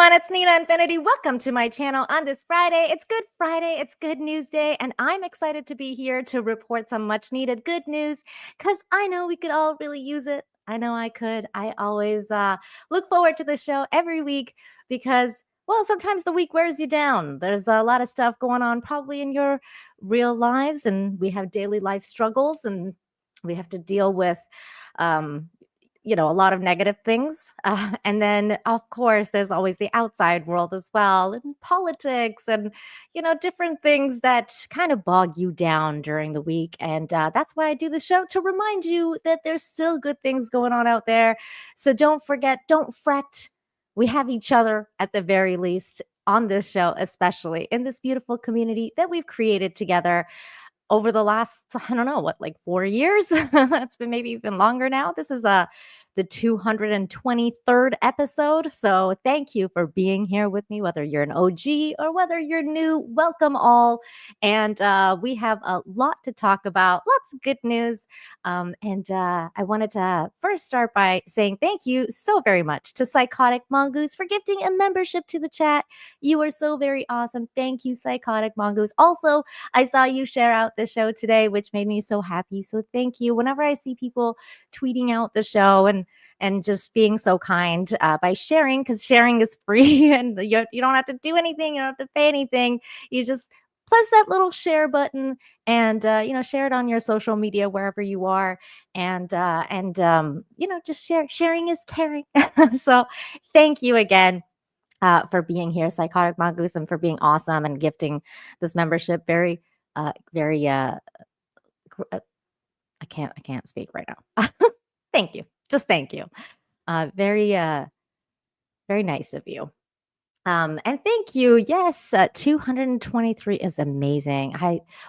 everyone, it's Nina Infinity. Welcome to my channel on this Friday. It's Good Friday, it's Good News Day, and I'm excited to be here to report some much needed good news because I know we could all really use it. I know I could. I always look forward to the show every week because, well, sometimes the week wears you down. There's a lot of stuff going on probably in your real lives, and we have daily life struggles, and we have to deal with um, a lot of negative things. And then, of course, there's always the outside world as well, and politics and, different things that kind of bog you down during the week. And that's why I do the show to remind you that there's still good things going on out there. So don't forget, don't fret. We have each other at the very least on this show, especially in this beautiful community that we've created together over the last, I don't know, what, like 4 years? It's been maybe even longer now. This is the 223rd episode. So thank you for being here with me, whether you're an OG or whether you're new. Welcome all. And we have a lot to talk about, lots of good news. And I wanted to first start by saying thank you so very much to Psychotic Mongoose for gifting a membership to the chat. You are so very awesome. Thank you, Psychotic Mongoose. Also, I saw you share out the show today, which made me so happy. So thank you. Whenever I see people tweeting out the show and just being so kind by sharing, because sharing is free and you don't have to do anything. You don't have to pay anything. You just press that little share button and share it on your social media wherever you are, and just share. Sharing is caring. So thank you again for being here, Psychotic Mongoose, and for being awesome and gifting this membership. Very I can't speak right now. Thank you. Just thank you. Very nice of you. And thank you. Yes, 223 is amazing.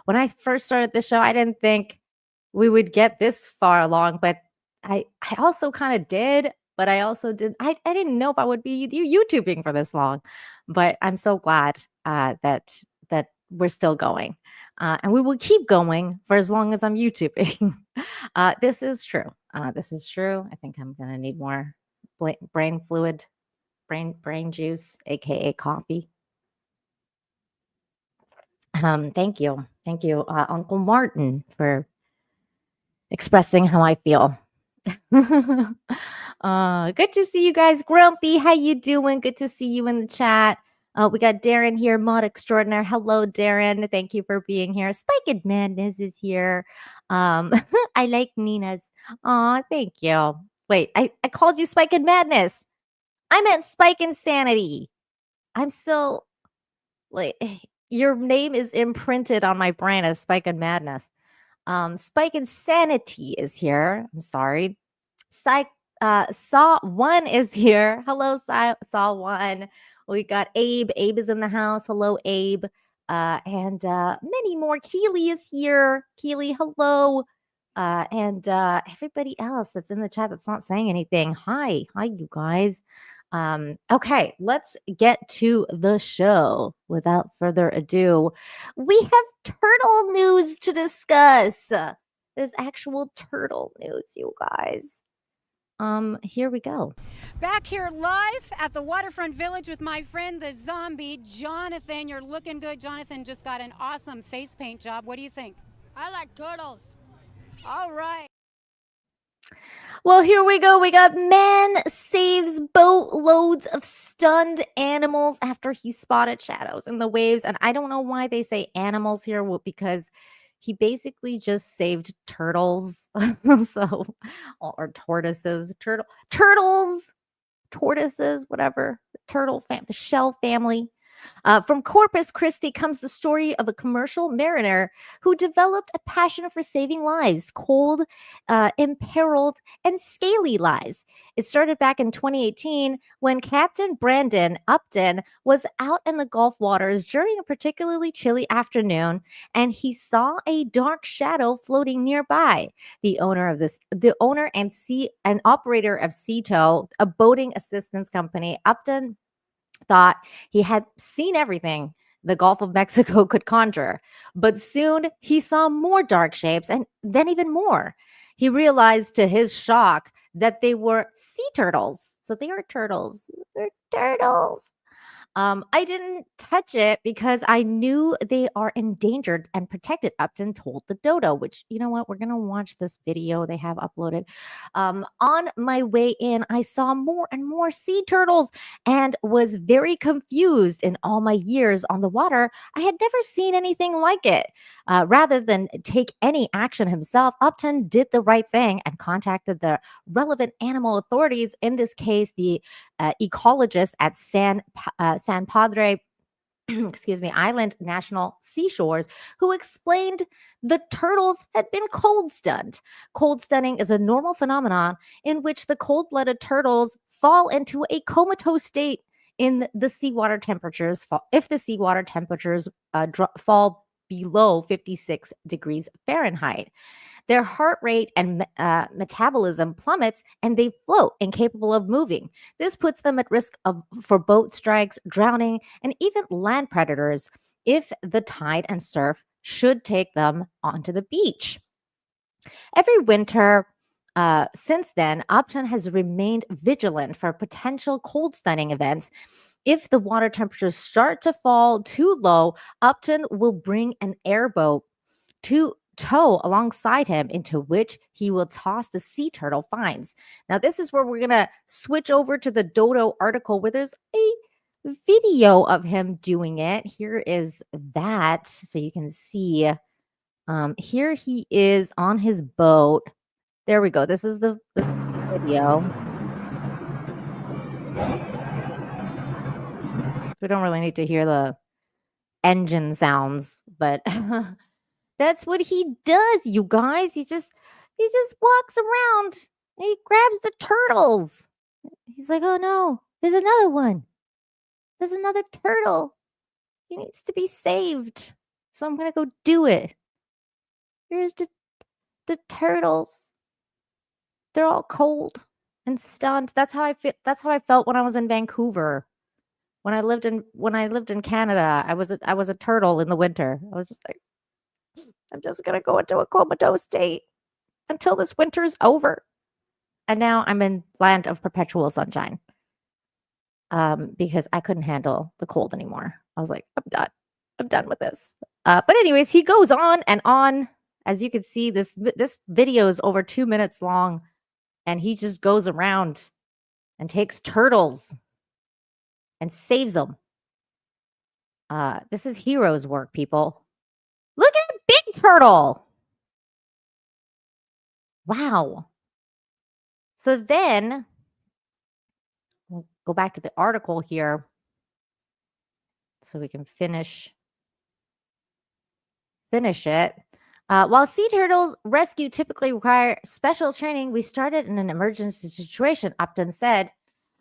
When I first started the show, I didn't think we would get this far along, but I also kind of did, but I also did. I didn't know if I would be YouTubing for this long, but I'm so glad that we're still going, and we will keep going for as long as I'm YouTubing. This is true. This is true. I think I'm gonna need more brain fluid, brain juice, aka coffee. Thank you, Uncle Martin, for expressing how I feel. Good to see you guys. Grumpy, how you doing? Good to see you in the chat. We got Darren here, mod extraordinaire. Hello, Darren. Thank you for being here. Spiked Madness is here. I like Nina's. Aw, thank you. Wait, I called you Spiked Madness. I meant Spike Insanity. I'm still like your name is imprinted on my brain as Spike Madness. Spike Insanity is here. I'm sorry. Saw One is here. Hello, Saw One. We got Abe. Abe is in the house. Hello, Abe. And many more. Keely is here. Keely, hello. And everybody else that's in the chat that's not saying anything. Hi, you guys. Okay, let's get to the show. Without further ado, we have turtle news to discuss. There's actual turtle news, you guys. Here we go. Back here live at the Waterfront Village with my friend, the zombie, Jonathan. You're looking good. Jonathan just got an awesome face paint job. What do you think? I like turtles. All right. Well, here we go. We got man saves boatloads of stunned animals after he spotted shadows in the waves. And I don't know why they say animals here, because he basically just saved turtles. So, or tortoises, turtles, tortoises, whatever. The shell family. From Corpus Christi comes the story of a commercial mariner who developed a passion for saving lives, cold, imperiled, and scaly lives. It started back in 2018 when Captain Brandon Upton was out in the Gulf waters during a particularly chilly afternoon, and he saw a dark shadow floating nearby. The owner and operator of Seatow, a boating assistance company, Upton thought he had seen everything the Gulf of Mexico could conjure. But soon he saw more dark shapes and then even more. He realized to his shock that they were sea turtles. So they are turtles. They're turtles. I didn't touch it because I knew they are endangered and protected. Upton told the dodo, which, you know what, we're going to watch this video they have uploaded. On my way in, I saw more and more sea turtles and was very confused. In all my years on the water, I had never seen anything like it. Rather than take any action himself, Upton did the right thing and contacted the relevant animal authorities, in this case, the ecologist at San Padre excuse me, Island National Seashores, who explained the turtles had been cold stunned. Cold stunning is a normal phenomenon in which the cold-blooded turtles fall into a comatose state in the seawater temperatures if the seawater temperatures fall below 56 degrees Fahrenheit. Their heart rate and metabolism plummets and they float, incapable of moving. This puts them at risk for boat strikes, drowning, and even land predators if the tide and surf should take them onto the beach. Every winter since then, Upton has remained vigilant for potential cold stunning events. If the water temperatures start to fall too low, Upton will bring an airboat to tow alongside him, into which he will toss the sea turtle finds. Now, this is where we're going to switch over to the Dodo article where there's a video of him doing it. Here is that. So you can see here he is on his boat. There we go. This is the video. We don't really need to hear the engine sounds, but that's what he does, you guys. He just walks around and he grabs the turtles. He's like, "Oh no, there's another one. There's another turtle. He needs to be saved. So I'm gonna go do it." Here's the turtles. They're all cold and stunned. That's how I feel. That's how I felt when I was in Vancouver. When I lived in Canada, I was a turtle in the winter. I was just like, I'm just gonna go into a comatose state until this winter is over. And now I'm in land of perpetual sunshine. Because I couldn't handle the cold anymore. I was like, I'm done. I'm done with this. But anyways, he goes on and on. As you can see, this video is over 2 minutes long, and he just goes around and takes turtles and saves them. This is hero's work, people. Look at Big Turtle. Wow. So then we'll go back to the article here so we can finish it. While sea turtles rescue typically require special training, we started in an emergency situation, Upton said.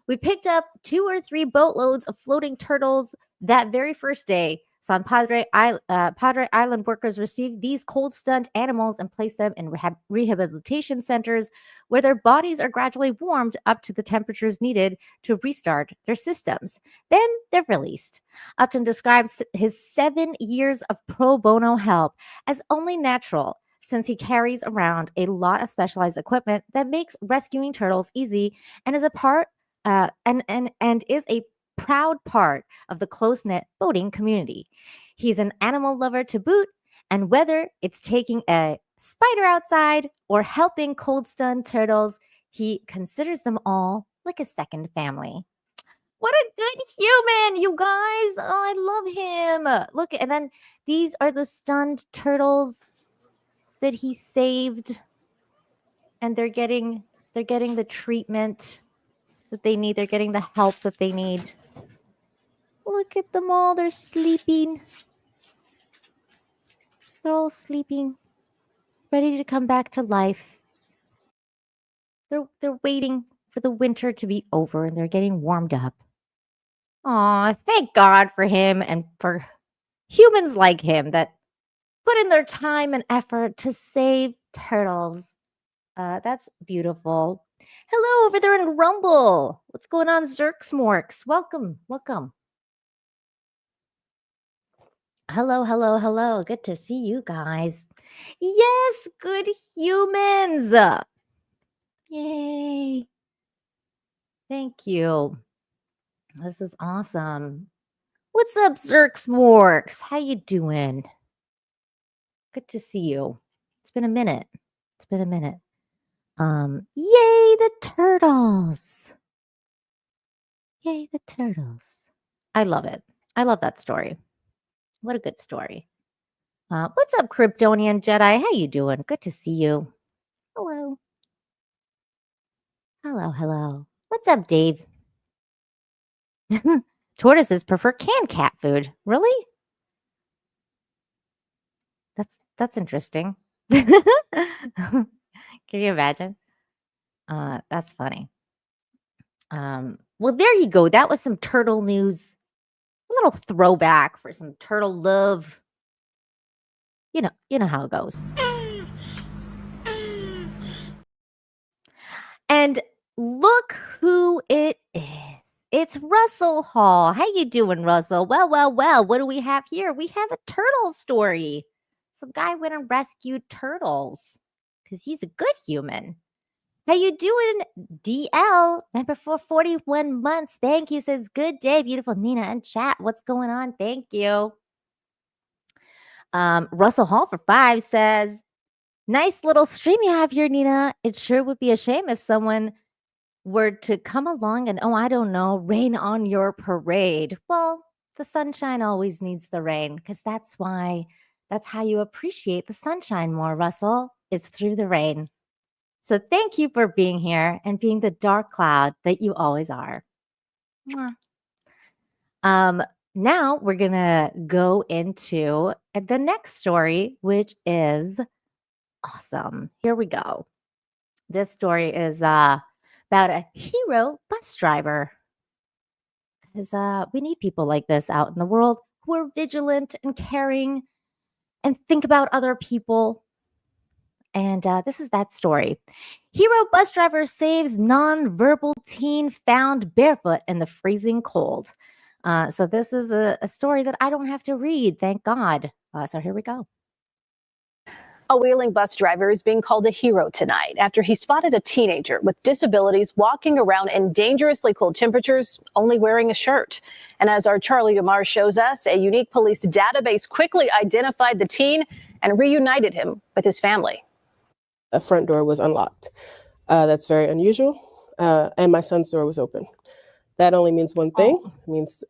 We picked up 2 or 3 boatloads of floating turtles that very first day. San Padre Island workers received these cold stunned animals and placed them in rehabilitation centers where their bodies are gradually warmed up to the temperatures needed to restart their systems. Then they're released. Upton describes his 7 years of pro bono help as only natural, since he carries around a lot of specialized equipment that makes rescuing turtles easy and is a part and is a proud part of the close-knit boating community. He's an animal lover to boot, and whether it's taking a spider outside or helping cold stunned turtles, he considers them all like a second family. What a good human, you guys. Oh, I love him. Look, and then these are the stunned turtles that he saved, and they're getting the treatment that they need. They're getting the help that they need. Look at them all. They're sleeping. They're all sleeping, ready to come back to life. They're waiting for the winter to be over, and they're getting warmed up. Aw, thank God for him and for humans like him that put in their time and effort to save turtles. That's beautiful. Hello over there in Rumble. What's going on, Zerksmorks? Welcome. Hello, hello, hello. Good to see you guys. Yes, good humans. Yay. Thank you. This is awesome. What's up, Zerksmorks? How you doing? Good to see you. It's been a minute. It's been a minute. Yay, the turtles. Yay, the turtles. I love it. I love that story. What a good story. What's up, Kryptonian Jedi? How you doing? Good to see you. Hello. Hello, hello. What's up, Dave? Tortoises prefer canned cat food. Really? That's interesting. Can you imagine? That's funny. Well, there you go. That was some turtle news. A little throwback for some turtle love. You know how it goes. And look who it is. It's Russell Hall. How you doing, Russell? Well. What do we have here? We have a turtle story. Some guy went and rescued turtles because he's a good human. How you doing, DL? Member for 41 months. Thank you. Says good day, beautiful Nina and chat. What's going on? Thank you. Russell Hall for 5 says, nice little stream you have here, Nina. It sure would be a shame if someone were to come along and, oh, I don't know, rain on your parade. Well, the sunshine always needs the rain because that's how you appreciate the sunshine more, Russell, is through the rain. So thank you for being here and being the dark cloud that you always are. Now we're going to go into the next story, which is awesome. Here we go. This story is about a hero bus driver. Because we need people like this out in the world who are vigilant and caring and think about other people. And this is that story. Hero bus driver saves nonverbal teen found barefoot in the freezing cold. So this is a story that I don't have to read, thank God. So here we go. A Wheeling bus driver is being called a hero tonight after he spotted a teenager with disabilities walking around in dangerously cold temperatures, only wearing a shirt. And as our Charlie DeMar shows us, a unique police database quickly identified the teen and reunited him with his family. A front door was unlocked. That's very unusual. And my son's door was open. That only means one thing. It means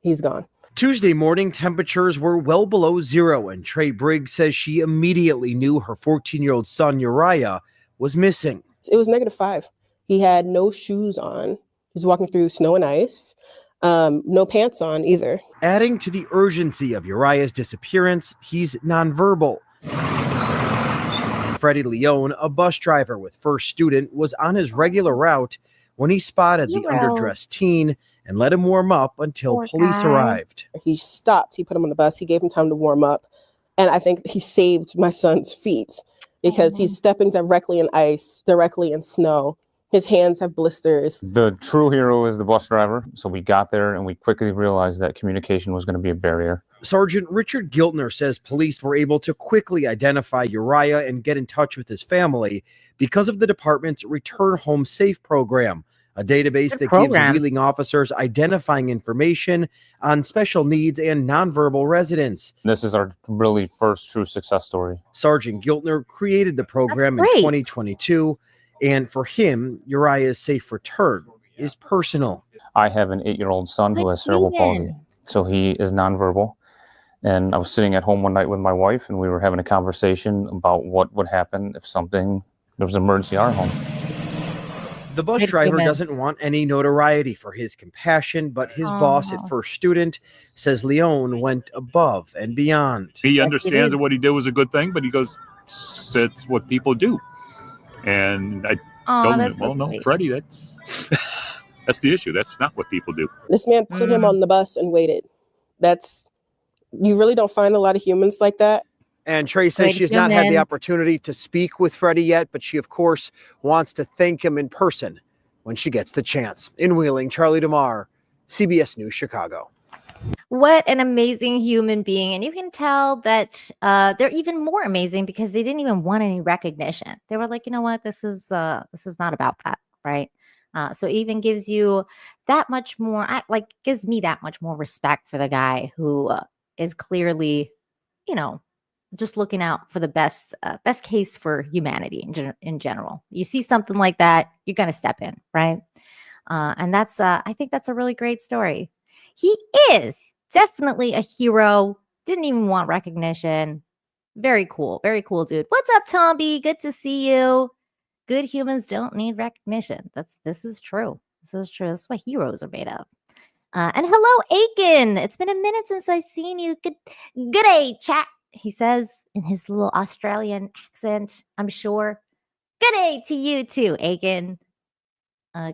he's gone. Tuesday morning, temperatures were well below zero, and Trey Briggs says she immediately knew her 14-year-old son, Uriah, was missing. It was -5. He had no shoes on. He was walking through snow and ice. No pants on either. Adding to the urgency of Uriah's disappearance, he's nonverbal. Freddie Leone, a bus driver with First Student, was on his regular route when he spotted the underdressed teen and let him warm up until police arrived. He stopped. He put him on the bus. He gave him time to warm up. And I think he saved my son's feet because he's stepping directly in ice, directly in snow. His hands have blisters. The true hero is the bus driver. So we got there and we quickly realized that communication was going to be a barrier. Sergeant Richard Giltner says police were able to quickly identify Uriah and get in touch with his family because of the department's Return Home Safe program, a database that gives Wheeling officers identifying information on special needs and nonverbal residents. This is our really first true success story. Sergeant Giltner created the program in 2022, and for him, Uriah's safe return is personal. I have an 8-year-old son who has cerebral palsy, so he is nonverbal. And I was sitting at home one night with my wife, and we were having a conversation about what would happen if there was an emergency at our home. The bus driver doesn't want any notoriety for his compassion, but his boss at First Student says Leone went above and beyond. He understands that what he did was a good thing, but he goes, it's what people do. And I told him, well, no, Freddie, that's the issue. That's not what people do. This man put him on the bus and waited. You really don't find a lot of humans like that. And Trey says she has not had the opportunity to speak with Freddie yet, but she, of course, wants to thank him in person when she gets the chance. In Wheeling, Charlie DeMar, CBS News, Chicago. What an amazing human being. And you can tell that they're even more amazing because they didn't even want any recognition. They were like, you know what, this is not about that, right? So it even gives you that much more, gives me that much more respect for the guy who is clearly, just looking out for the best case for humanity in general. You see something like that, you're going to step in, right? And that's, I think that's a really great story. He is definitely a hero. Didn't even want recognition. Very cool dude. What's up, Tomby? Good to see you. Good humans don't need recognition. This is true. This is what heroes are made of. And hello, Aiken. It's been a minute since I've seen you. Good day, chat. He says in his little Australian accent, I'm sure. Good day to you too, Aiken.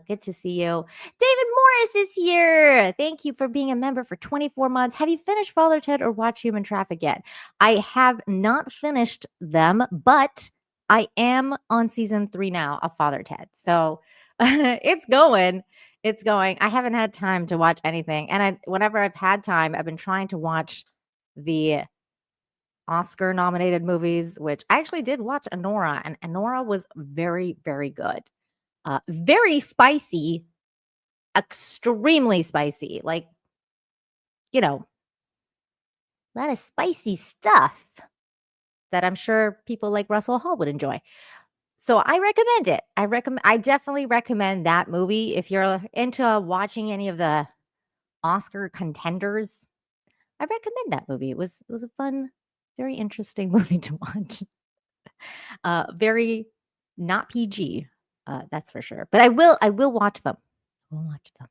Good to see you. David Morris is here. Thank you for being a member for 24 months. Have you finished Father Ted or Watch Human Traffic yet? I have not finished them, but I am on season 3 now of Father Ted. So it's going. It's going. I haven't had time to watch anything. And whenever I've had time, I've been trying to watch the Oscar nominated movies, which I actually did watch Anora, and Anora was very, very good. Very spicy, extremely spicy. Like, a lot of spicy stuff that I'm sure people like Russell Hall would enjoy. So I recommend it. I definitely recommend that movie if you're into watching any of the Oscar contenders. I recommend that movie. It was a fun, very interesting movie to watch. Very not PG. That's for sure. But I will watch them. We'll watch them.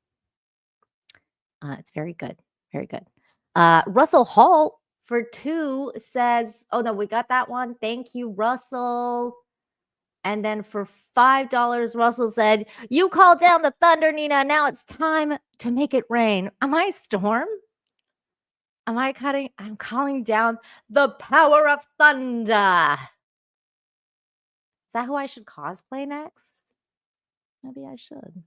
It's very good. Very good. Russell Hall for 2 says, oh no, we got that one. Thank you, Russell. And then for $5, Russell said, you call down the thunder, Nina. Now it's time to make it rain. Am I Storm? I'm calling down the power of thunder. Is that who I should cosplay next? Maybe I should.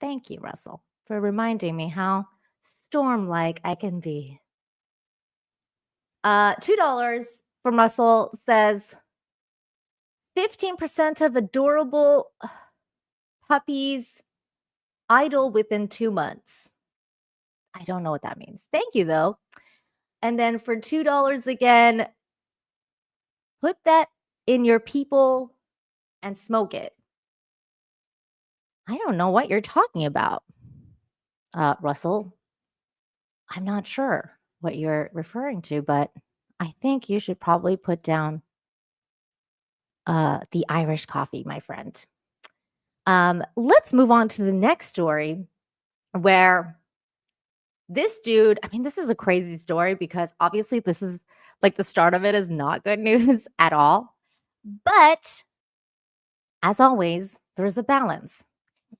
Thank you, Russell, for reminding me how storm-like I can be. $2 from Russell says 15% of adorable puppies idle within 2 months. I don't know what that means. Thank you, though. And then for $2 again, put that in your people and smoke it. I don't know what you're talking about, Russell. I'm not sure what you're referring to, but I think you should probably put down the Irish coffee, my friend. Let's move on to the next story where this dude, this is a crazy story because obviously this is like the start of it is not good news at all. But as always, there's a balance.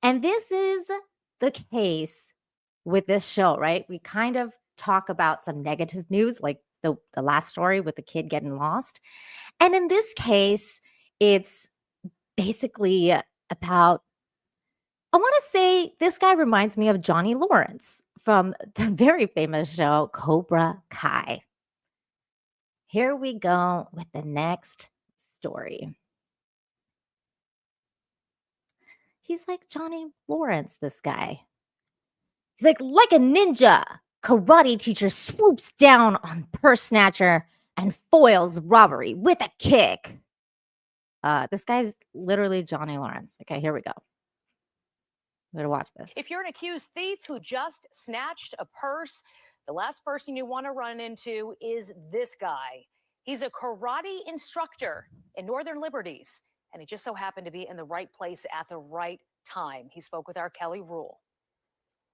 And this is the case with this show, right? We kind of talk about some negative news, like the last story with the kid getting lost. And in this case, it's basically about, I want to say this guy reminds me of Johnny Lawrence from the very famous show Cobra Kai. Here we go with the next story. He's like Johnny Lawrence, this guy. He's like a ninja, karate teacher swoops down on purse snatcher and foils robbery with a kick. This guy's literally Johnny Lawrence. Okay, here we go. Better watch this. If you're an accused thief who just snatched a purse, the last person you want to run into is this guy. He's a karate instructor in Northern Liberties, and he just so happened to be in the right place at the right time. He spoke with our Kelly Rule.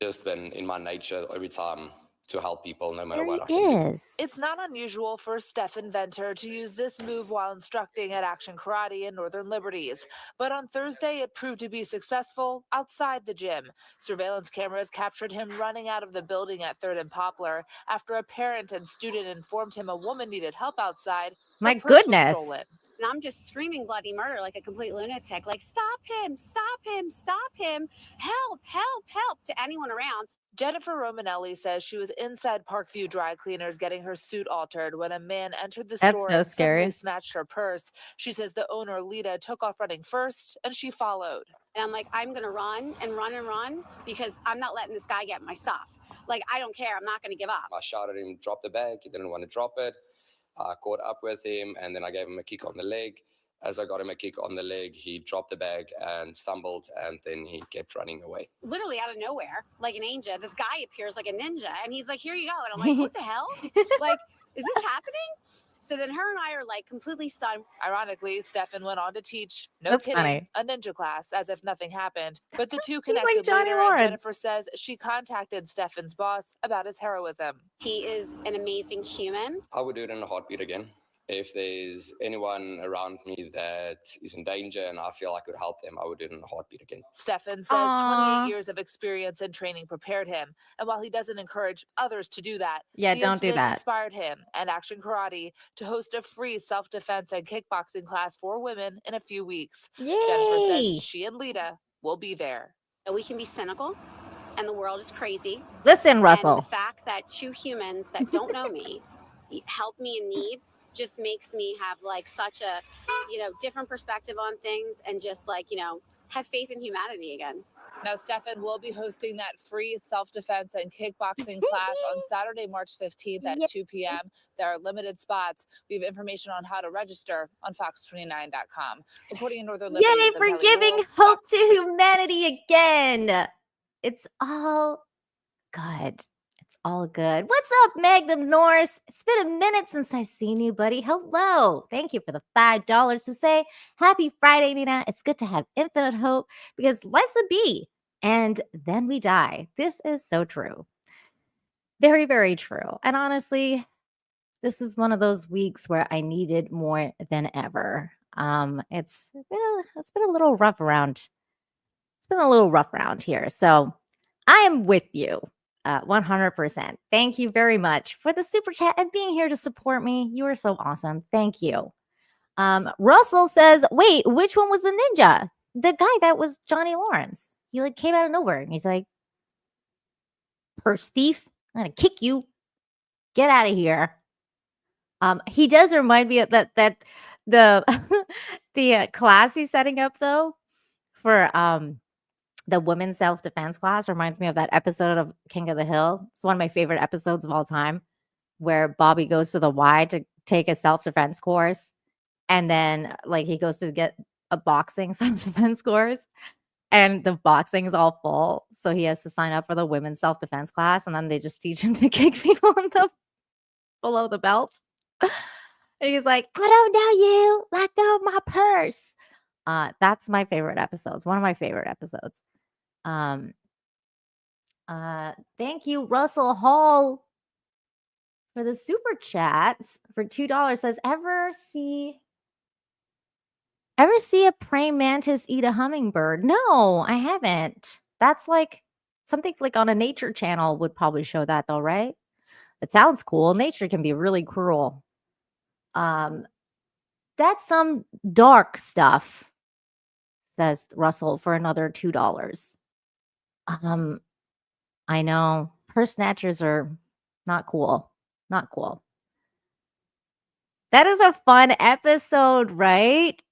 Just been in my nature every time to help people, no matter There what. he is. It's not unusual for Stefan Venter to use this move while instructing at Action Karate in Northern Liberties. But on Thursday, it proved to be successful outside the gym. Surveillance cameras captured him running out of the building at 3rd and Poplar after a parent and student informed him a woman needed help outside. My Her purse was goodness. stolen. And I'm just screaming bloody murder like a complete lunatic, like, stop him, stop him, stop him, help, help, help to anyone around. Jennifer Romanelli says she was inside Parkview Dry Cleaners getting her suit altered when a man entered the That's store so and suddenly scary. snatched her purse. She says the owner, Lita, took off running first and she followed. And I'm like, I'm going to run and run and run because I'm not letting this guy get my stuff. Like, I don't care. I'm not going to give up. I shouted at him, drop the bag. He didn't want to drop it. I caught up with him, and then I gave him a kick on the leg. As I got him a kick on the leg, he dropped the bag and stumbled, and then he kept running away. Literally out of nowhere, like an ninja, this guy appears like a ninja, and he's like, here you go. And I'm like, what the hell? Like, is this happening? So then her and I are like completely stunned. Ironically, Stefan went on to teach, no That's kidding, funny. a ninja class as if nothing happened. But the two like connected Johnny later, Lawrence. and Jennifer says she contacted Stefan's boss about his heroism. He is an amazing human. I would do it in a heartbeat again. If there's anyone around me that is in danger and I feel I could help them, I would do it in a heartbeat again. Stefan says Aw. 28 years of experience and training prepared him. And while he doesn't encourage others to do that, Yeah, the don't do incident that. inspired him and Action Karate to host a free self-defense and kickboxing class for women in a few weeks. Jennifer Yay! says she and Lita will be there. We can be cynical, and the world is crazy. Listen, And Russell. the fact that two humans that don't know me help me in need just makes me have like such a, different perspective on things and just like, have faith in humanity again. Now, Stefan will be hosting that free self-defense and kickboxing class on Saturday, March 15th at 2 p.m. There are limited spots. We have information on how to register on fox29.com. Reporting in Northern Liberties, Yay I'm for Kelly giving Rule, hope Fox to 29. humanity again. It's all good. It's all good. What's up, Magnum Norris? It's been a minute since I've seen you, buddy. Hello. Thank you for the $5 to say happy Friday, Nina. It's good to have infinite hope because life's a bee and then we die. This is so true. Very, very true. And honestly, this is one of those weeks where I needed more than ever. It's been a little rough around. It's been a little rough around here. So I am with you 100%. Thank you very much for the super chat and being here to support me. You are so awesome. Thank you. Russell says, wait, which one was the ninja? The guy that was Johnny Lawrence. He like came out of nowhere and he's like, purse thief, I'm gonna kick you. Get out of here. He does remind me of that the the class he's setting up though for the women's self-defense class reminds me of that episode of King of the Hill. It's one of my favorite episodes of all time, where Bobby goes to the Y to take a self-defense course, and then like he goes to get a boxing self-defense course, and the boxing is all full, so he has to sign up for the women's self-defense class, and then they just teach him to kick people in the below the belt. And he's like, I don't know you. Let go of my purse. That's my favorite episodes. One of my favorite episodes. Thank you, Russell Hall, for the super chats for $2. Says, ever see a praying mantis eat a hummingbird? No, I haven't. That's like something like on a nature channel would probably show that though, right? It sounds cool. Nature can be really cruel. That's some dark stuff, says Russell for another $2. I know purse snatchers are not cool. Not cool. That is a fun episode, right?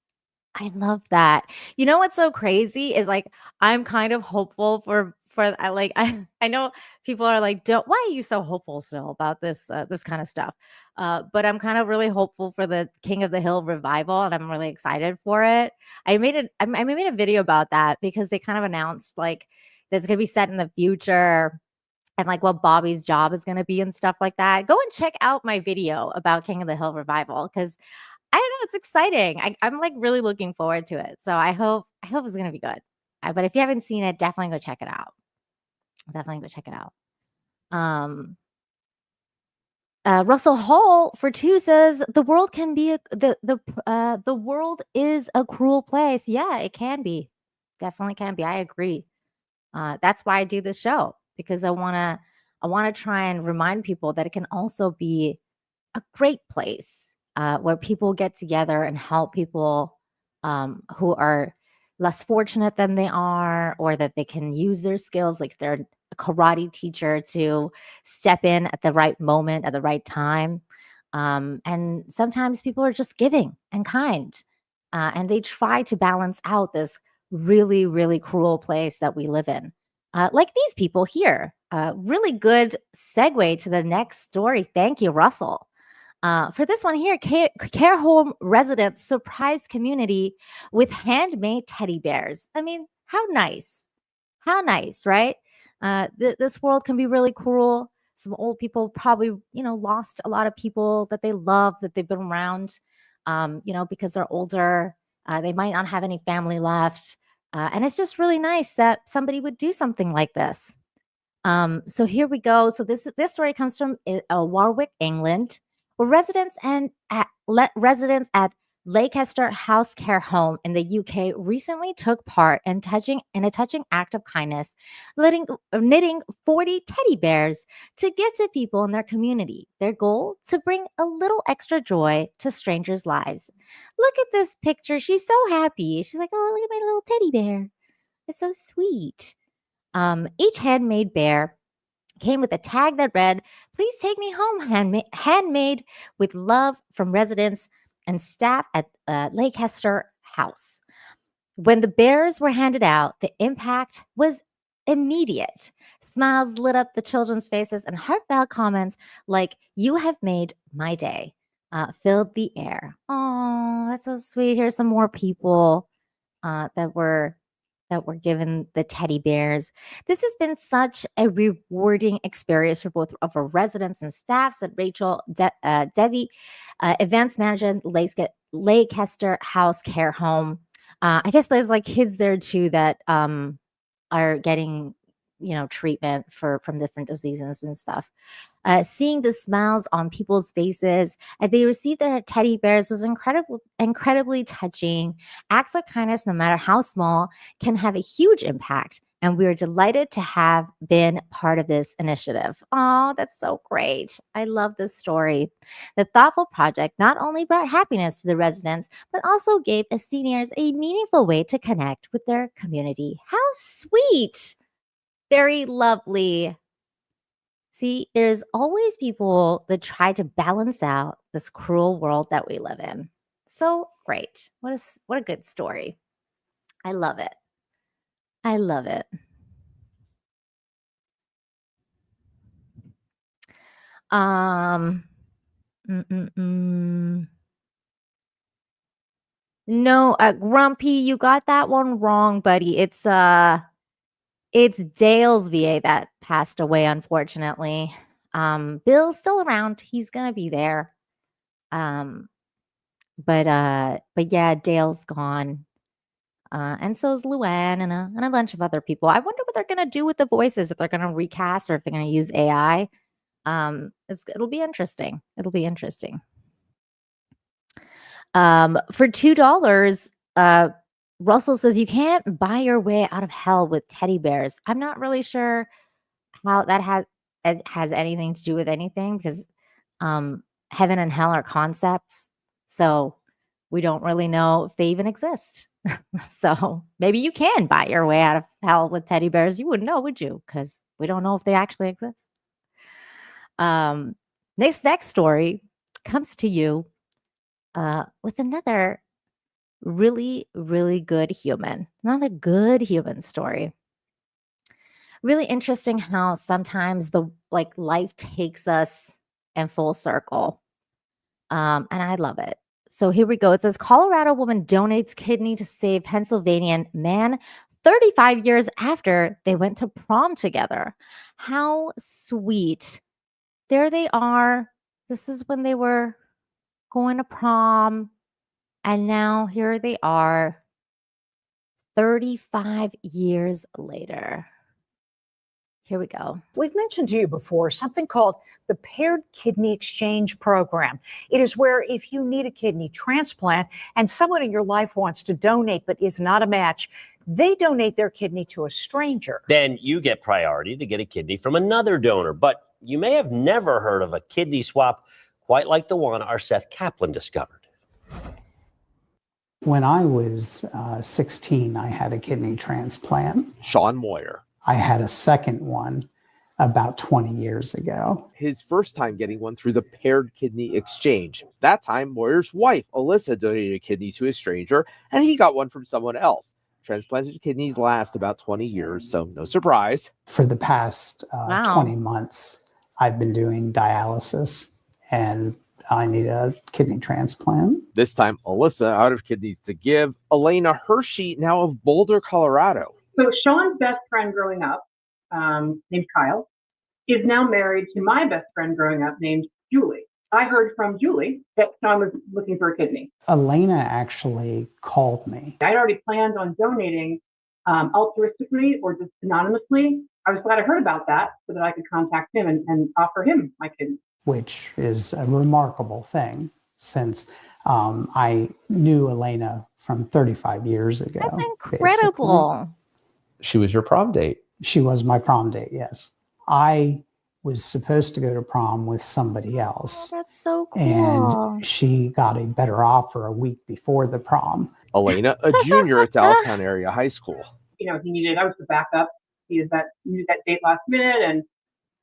I love that. You know what's so crazy is like I'm kind of hopeful for I know people are like, don't, why are you so hopeful still about this this kind of stuff? But I'm kind of really hopeful for the King of the Hill revival, and I'm really excited for it. I made a video about that because they kind of announced like that it's gonna be set in the future and like what Bobby's job is gonna be and stuff like that. Go and check out my video about King of the Hill revival because I don't know, it's exciting. I'm like really looking forward to it. So I hope it's gonna be good. But if you haven't seen it, definitely go check it out. Definitely go check it out. Russell Hall for 2 says the world can be the world is a cruel place. Yeah, it can be. Definitely can be. I agree. That's why I do this show, because I wanna try and remind people that it can also be a great place where people get together and help people who are less fortunate than they are, or that they can use their skills, like they're a karate teacher to step in at the right moment, at the right time. And sometimes people are just giving and kind. And they try to balance out this really, really cruel place that we live in. Like these people here. Really good segue to the next story. Thank you, Russell. For this one here, care home residents surprise community with handmade teddy bears. I mean, how nice. How nice, right? This world can be really cruel. Some old people probably, lost a lot of people that they love, that they've been around, because they're older. They might not have any family left. And it's just really nice that somebody would do something like this. So here we go. So this story comes from Warwick, England, where residents at Leicester House Care Home in the UK recently took part in a touching act of kindness, knitting 40 teddy bears to give to people in their community. Their goal, to bring a little extra joy to strangers' lives. Look at this picture. She's so happy. She's like, oh, look at my little teddy bear. It's so sweet. Each handmade bear came with a tag that read, "Please take me home, handmade with love from residents and staff at Leicester House." When the bears were handed out, the impact was immediate. Smiles lit up the children's faces, and heartfelt comments like, "You have made my day," filled the air. Oh, that's so sweet. Here's some more people that were given the teddy bears. This has been such a rewarding experience for both of our residents and staff, said Rachel Devi, events manager at Leicester House Care Home. I guess there's like kids there too that are getting treatment from different diseases and stuff. Seeing the smiles on people's faces as they received their teddy bears was incredibly touching. Acts of kindness, no matter how small, can have a huge impact, and we are delighted to have been part of this initiative. Oh, that's so great. I love this story. The thoughtful project not only brought happiness to the residents, but also gave the seniors a meaningful way to connect with their community. How sweet. Very lovely. See, there's always people that try to balance out this cruel world that we live in. So great. What a good story. I love it. I love it. No, Grumpy, you got that one wrong, buddy. It's Dale's VA that passed away, unfortunately. Bill's still around. He's gonna be there. But yeah, Dale's gone. And so is Luann and a bunch of other people. I wonder what they're gonna do with the voices, if they're gonna recast or if they're gonna use AI. It'll be interesting. It'll be interesting. For $2, Russell says you can't buy your way out of hell with teddy bears. I'm not really sure how that has anything to do with anything, because heaven and hell are concepts. So we don't really know if they even exist. So maybe you can buy your way out of hell with teddy bears. You wouldn't know, would you? Because we don't know if they actually exist. This next story comes to you with another really, really good human. Another good human story. Really interesting how sometimes life takes us in full circle. And I love it. So here we go. It says Colorado woman donates kidney to save Pennsylvania man 35 years after they went to prom together. How sweet. There they are. This is when they were going to prom. And now here they are 35 years later. Here we go. We've mentioned to you before something called the Paired Kidney Exchange Program. It is where if you need a kidney transplant and someone in your life wants to donate but is not a match, they donate their kidney to a stranger. Then you get priority to get a kidney from another donor. But you may have never heard of a kidney swap quite like the one our Seth Kaplan discovered. When I was 16, I had a kidney transplant. Sean Moyer, I had a second one about 20 years ago. His first time getting one through the paired kidney exchange. That time, Moyer's wife, Alyssa, donated a kidney to a stranger, and he got one from someone else. Transplanted kidneys last about 20 years, so no surprise. For the past 20 months, I've been doing dialysis, and I need a kidney transplant. This time, Alyssa, out of kidneys to give. Elena Hershey, now of Boulder, Colorado. So Sean's best friend growing up, named Kyle, is now married to my best friend growing up named Julie. I heard from Julie that Sean was looking for a kidney. Elena actually called me. I'd already planned on donating altruistically or just anonymously. I was glad I heard about that so that I could contact him and offer him my kidney. Which is a remarkable thing since I knew Elena from 35 years ago. That's incredible. Basically. She was your prom date. She was my prom date, yes. I was supposed to go to prom with somebody else. Oh, that's so cool. And she got a better offer a week before the prom. Elena, a junior at Dallestown Area High School. You know, I was the backup. He needed that date last minute. And,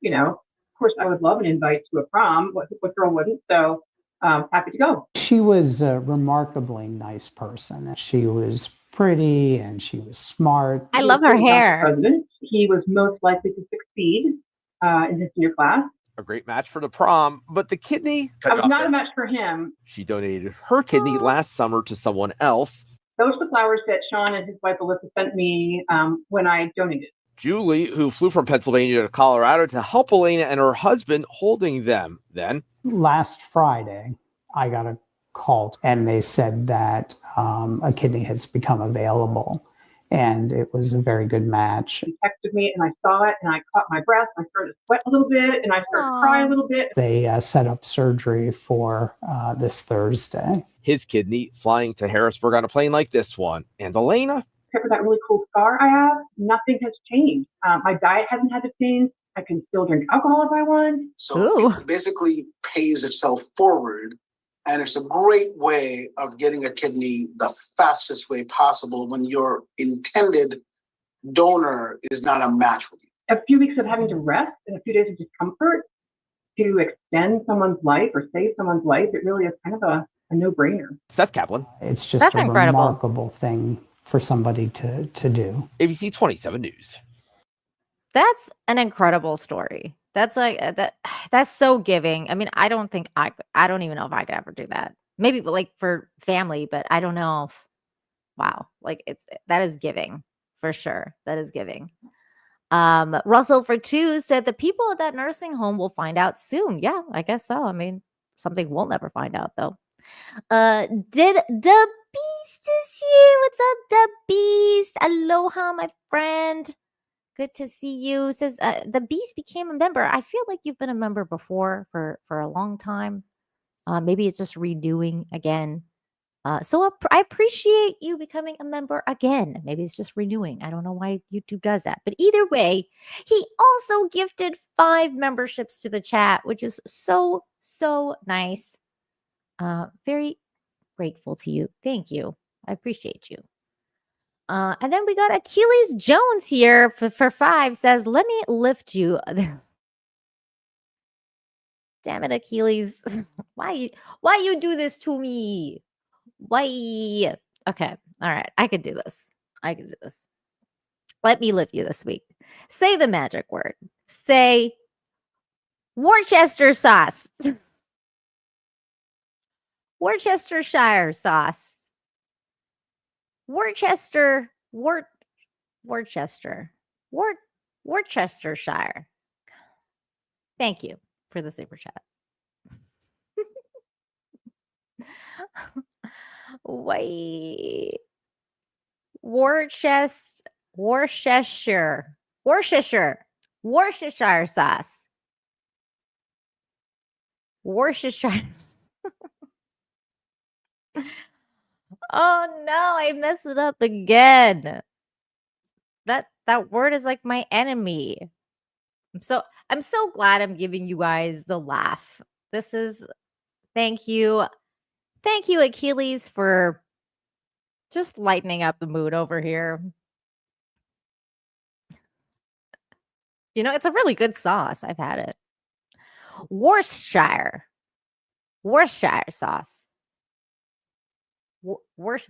you know, of course, I would love an invite to a prom. What girl wouldn't? So happy to go. She was a remarkably nice person. She was pretty and she was smart. I love her hair. President. He was most likely to succeed in his senior class. A great match for the prom, but the kidney... I was not a match for him. She donated her kidney last summer to someone else. Those are the flowers that Sean and his wife Alyssa sent me when I donated. Julie, who flew from Pennsylvania to Colorado to help Elena and her husband holding them. Then, last Friday, I got a call and they said that a kidney has become available. And it was a very good match. He texted me and I saw it and I caught my breath. I started to sweat a little bit and I started to cry a little bit. They set up surgery for this Thursday. His kidney flying to Harrisburg on a plane like this one. And Elena? Except for that really cool scar I have, nothing has changed. My diet hasn't had to change. I can still drink alcohol if I want. So it basically pays itself forward. And it's a great way of getting a kidney the fastest way possible when your intended donor is not a match with you. A few weeks of having to rest and a few days of discomfort to extend someone's life or save someone's life, it really is kind of a no-brainer. Seth Kaplan. It's just remarkable thing for somebody to do. ABC 27 News. That's an incredible story. That's like that's so giving. I mean, I don't even know if I could ever do that. Maybe like for family, but I don't know if, wow, like that is giving for sure. That is giving. Russell for 2 said the people at that nursing home will find out soon. Yeah, I guess so. I mean, something we'll never find out though. Did the Beast is here? What's up, the Beast? Aloha, my friend. Good to see you. Says the Beast became a member. I feel like you've been a member before for a long time. Maybe it's just renewing again. So I appreciate you becoming a member again. Maybe it's just renewing. I don't know why YouTube does that. But either way, he also gifted 5 memberships to the chat, which is so nice. Very grateful to you. Thank you. I appreciate you. And then we got Achilles Jones here for 5 says, let me lift you. Damn it, Achilles. Why you do this to me? Why? Okay. All right. I could do this. Let me lift you this week. Say the magic word. Say Worcester sauce. Worcestershire sauce. Worcestershire. Thank you for the super chat. Wait. Worcestershire sauce. Worcestershire. Oh no, I messed it up again. That word is like my enemy. I'm so glad I'm giving you guys the laugh. Thank you. Thank you, Achilles, for just lightening up the mood over here. You know, it's a really good sauce. I've had it. Worcestershire sauce. What?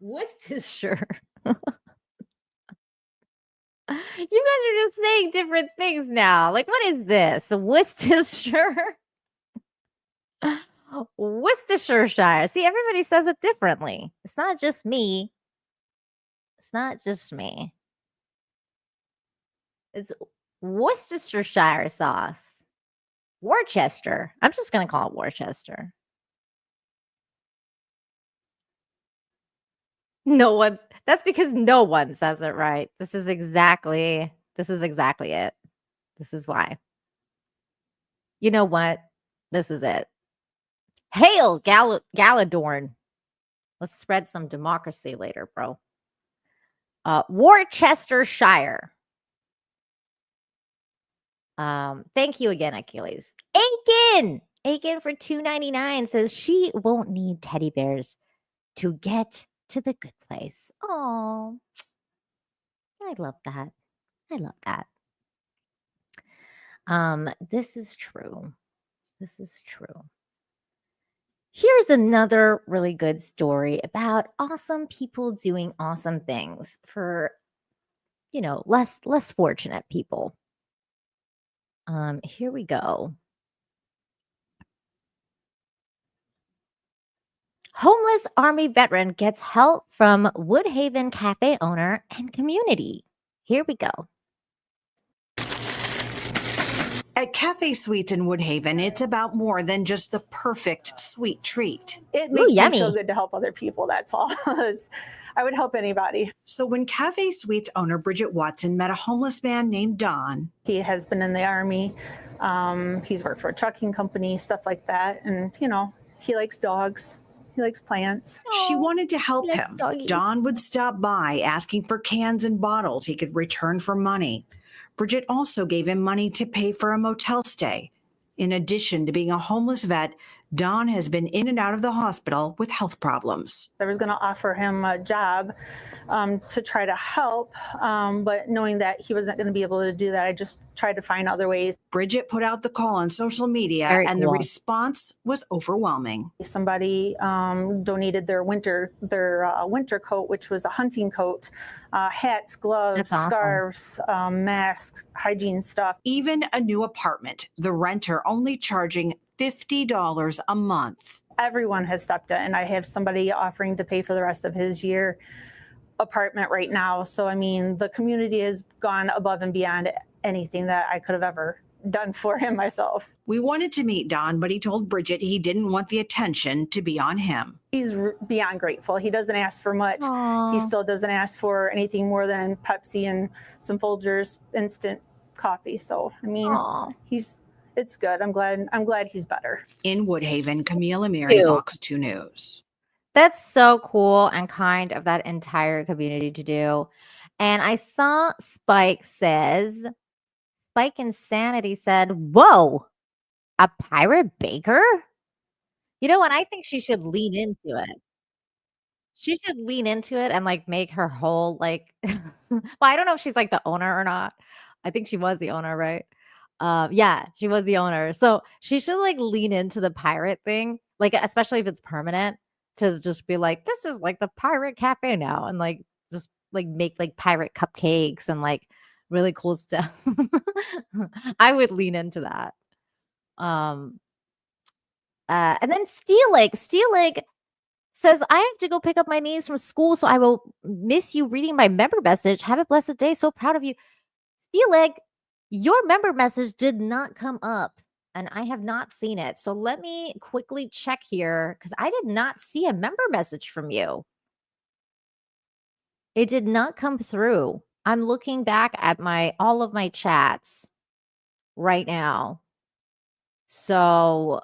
Worcestershire. You guys are just saying different things now. Like, what is this? Worcestershire? Worcestershire. See, everybody says it differently. It's not just me. It's not just me. It's Worcestershire sauce. Worcester. I'm just going to call it Worcester. That's because no one says it right. This is exactly it. This is why. You know what? This is it. Hail Galadorn. Let's spread some democracy later, bro. Worcestershire. Thank you again, Achilles. Aiken for $2.99 says she won't need teddy bears to get to the good place. Oh, I love that. I love that. This is true. This is true. Here's another really good story about awesome people doing awesome things for, you know, less fortunate people. Here we go. Homeless Army veteran gets help from Woodhaven cafe owner and community. Here we go. At Cafe Sweets in Woodhaven, it's about more than just the perfect sweet treat. It makes me feel good to help other people, that's all. I would help anybody. So when Cafe Sweets owner Bridget Watson met a homeless man named Don. He has been in the Army. He's worked for a trucking company, stuff like that. And, you know, he likes dogs. He likes plants. She wanted to help him. Don would stop by asking for cans and bottles he could return for money. Bridget also gave him money to pay for a motel stay. In addition to being a homeless vet, Don has been in and out of the hospital with health problems. I was going to offer him a job to try to help, but knowing that he wasn't going to be able to do that, I just tried to find other ways. Bridget put out the call on social media, and the response was overwhelming. Somebody donated their winter coat, which was a hunting coat, hats, gloves, scarves, masks, hygiene stuff. Even a new apartment, the renter only charging $50 a month. Everyone has stepped in. I have somebody offering to pay for the rest of his year apartment right now. So, I mean, the community has gone above and beyond anything that I could have ever done for him myself. We wanted to meet Don, but he told Bridget he didn't want the attention to be on him. He's beyond grateful. He doesn't ask for much. Aww. He still doesn't ask for anything more than Pepsi and some Folgers instant coffee. So, I mean, it's good. I'm glad he's better. In Woodhaven, Camille Amiri, Fox 2 News. That's so cool and kind of that entire community to do. And I saw Spike Insanity said, "Whoa, a pirate baker?" You know what? I think she should lean into it. She should lean into it and like make her whole like well, I don't know if she's like the owner or not. I think she was the owner, right? Yeah, she was the owner. So she should like lean into the pirate thing, like especially if it's permanent, to just be like, this is like the pirate cafe now, and like just like make like pirate cupcakes and like really cool stuff. I would lean into that. And then Steelig says, I have to go pick up my niece from school, so I will miss you reading my member message. Have a blessed day. So proud of you. Steelig, your member message did not come up, and I have not seen it. So let me quickly check here, because I did not see a member message from you. It did not come through. I'm looking back at all of my chats right now. So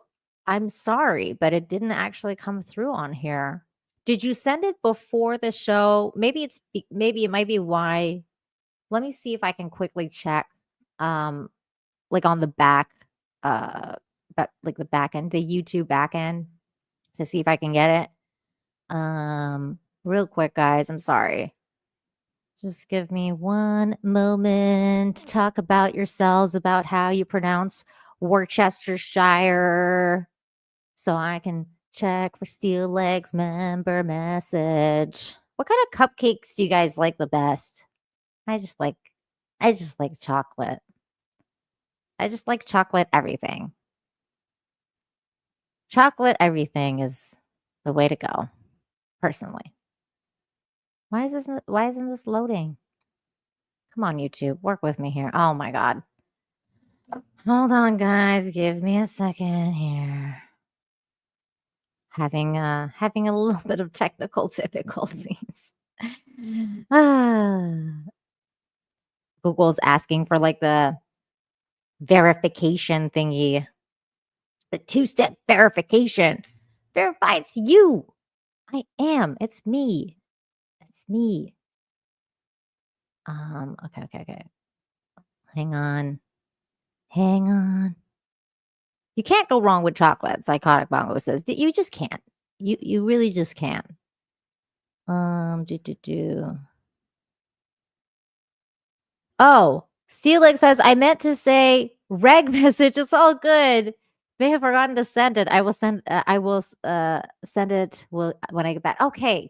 I'm sorry, but it didn't actually come through on here. Did you send it before the show? Maybe it might be why. Let me see if I can quickly check. Like on the back, like the back end, the YouTube back end, to see if I can get it. Real quick, guys. I'm sorry. Just give me one moment to talk about yourselves, about how you pronounce Worcestershire, so I can check for Steel Legs member message. What kind of cupcakes do you guys like the best? I just like chocolate. I just like chocolate everything. Chocolate everything is the way to go, personally. Why isn't this loading? Come on, YouTube, work with me here. Oh my god. Hold on, guys. Give me a second here. Having a little bit of technical difficulties. Google's asking for like the verification thingy. The two-step verification. Verify it's you. I am. It's me. It's me. Okay. Hang on. You can't go wrong with chocolate, Psychotic Bongo says. You just can't. You really just can't. Oh, Steelix says, I meant to say reg message. It's all good. May have forgotten to send it. I will send it when I get back. Okay.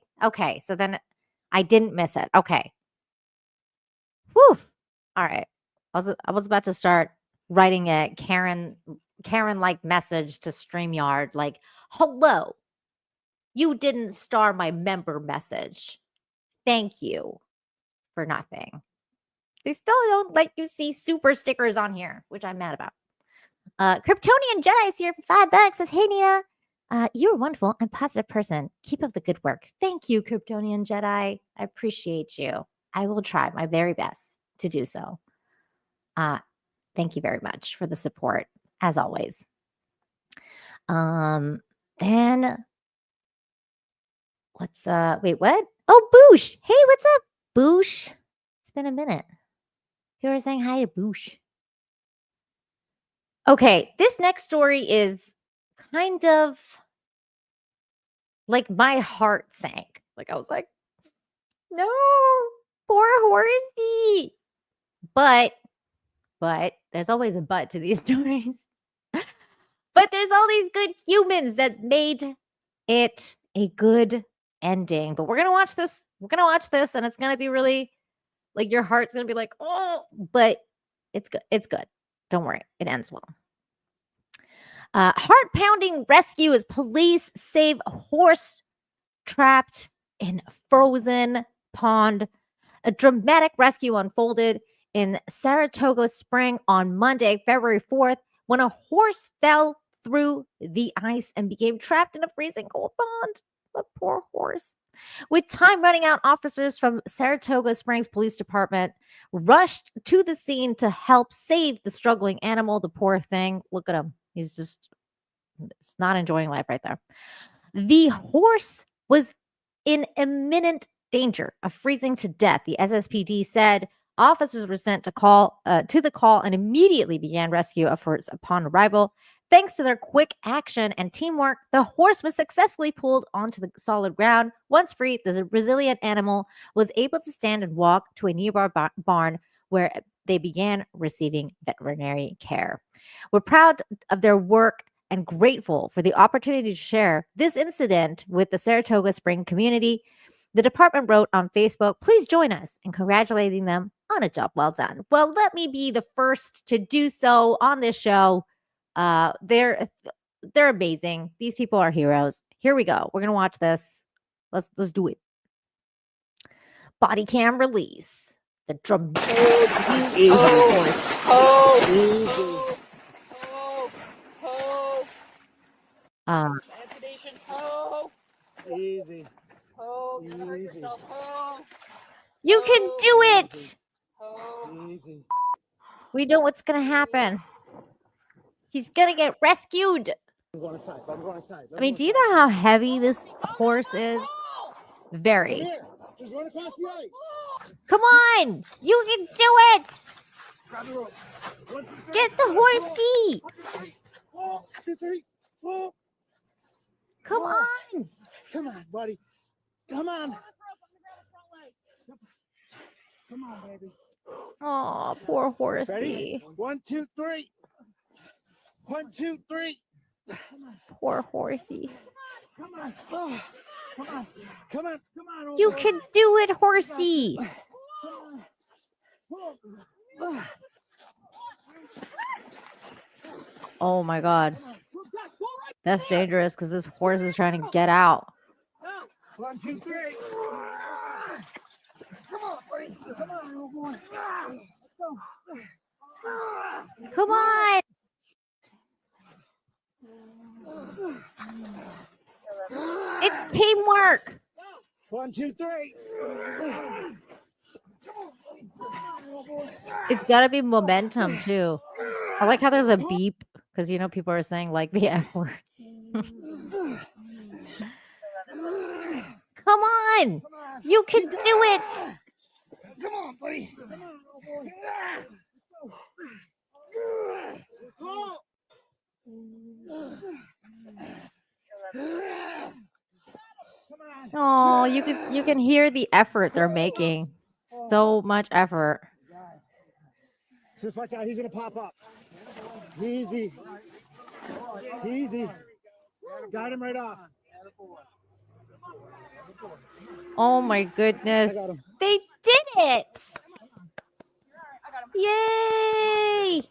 So then I didn't miss it. Okay. Whew. All right. I was about to start writing a Karen like message to StreamYard like, hello. You didn't star my member message. Thank you for nothing. They still don't let you see super stickers on here, which I'm mad about. Kryptonian Jedi is here for $5. Says, hey, Nina. You're a wonderful and positive person. Keep up the good work. Thank you, Kryptonian Jedi. I appreciate you. I will try my very best to do so. Thank you very much for the support, as always. Then wait, what? Oh, Boosh. Hey, what's up, Boosh? It's been a minute. People are saying hi to Boosh. Okay, this next story is kind of like my heart sank. Like I was like, no, poor horsey. But there's always a but to these stories. But there's all these good humans that made it a good ending. But we're gonna watch this. And it's gonna be really like your heart's gonna be like, oh, but it's good. It's good. Don't worry, it ends well. Heart-pounding rescue as police save horse trapped in frozen pond. A dramatic rescue unfolded in Saratoga Spring on Monday, February 4th, when a horse fell through the ice and became trapped in a freezing cold pond. The poor horse. With time running out, officers from Saratoga Springs Police Department rushed to the scene to help save the struggling animal. The poor thing. Look at him. He's not enjoying life right there. The horse was in imminent danger of freezing to death. The SSPD said officers were sent to the call and immediately began rescue efforts upon arrival. Thanks to their quick action and teamwork, the horse was successfully pulled onto the solid ground. Once free, the resilient animal was able to stand and walk to a nearby barn where they began receiving veterinary care. We're proud of their work and grateful for the opportunity to share this incident with the Saratoga Spring community. The department wrote on Facebook, please join us in congratulating them on a job well done. Well, let me be the first to do so on this show. They're amazing. These people are heroes. Here we go. We're going to watch this. Let's do it. Body cam release. The drum. Easy. Easy. Easy. You can do it. Easy. We know what's going to happen. He's going to get rescued. I'm going aside. I mean, do you know how heavy this horse is? Very. Just run across the ice. Come on. You can do it. Grab the rope. Get the horsey. 1, 2, 3, 4. Come on. Come on, buddy. Come on. Come on, baby. Oh, poor horsey. Ready? 1, 2, 3. 1, 2, 3. Poor horsey. Come on. Oh, come on. Come on. Come on. Old You boy. can do it, horsey. Oh my God. That's dangerous because this horse is trying to get out. 1, 2, 3. Come on, buddy. Come on, old boy. Let's go. Come on. It's teamwork. 1, 2, 3. It's got to be momentum too. I like how there's a beep because people are saying like the F word. Come on. You can do it. Come on, buddy. Come on, old boy. Oh, you can hear the effort they're making. So much effort. Just watch out. He's going to pop up. Easy. Easy. Got him right off. Oh my goodness. They did it. Yay.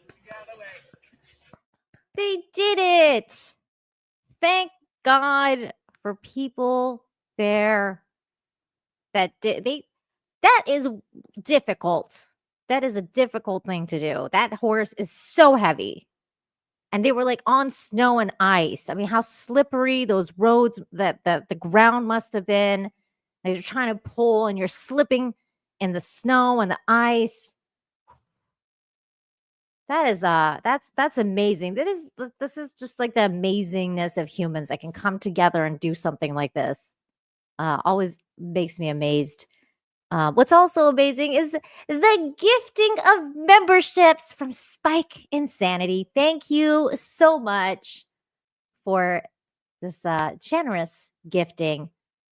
They did it. Thank God for people there that that is difficult. That is a difficult thing to do. That horse is so heavy. And they were like on snow and ice. I mean, how slippery those roads that the ground must have been. And you're trying to pull and you're slipping in the snow and the ice. That is that's amazing. This is just like the amazingness of humans that can come together and do something like this. Always makes me amazed. What's also amazing is the gifting of memberships from Spike Insanity. Thank you so much for this generous gifting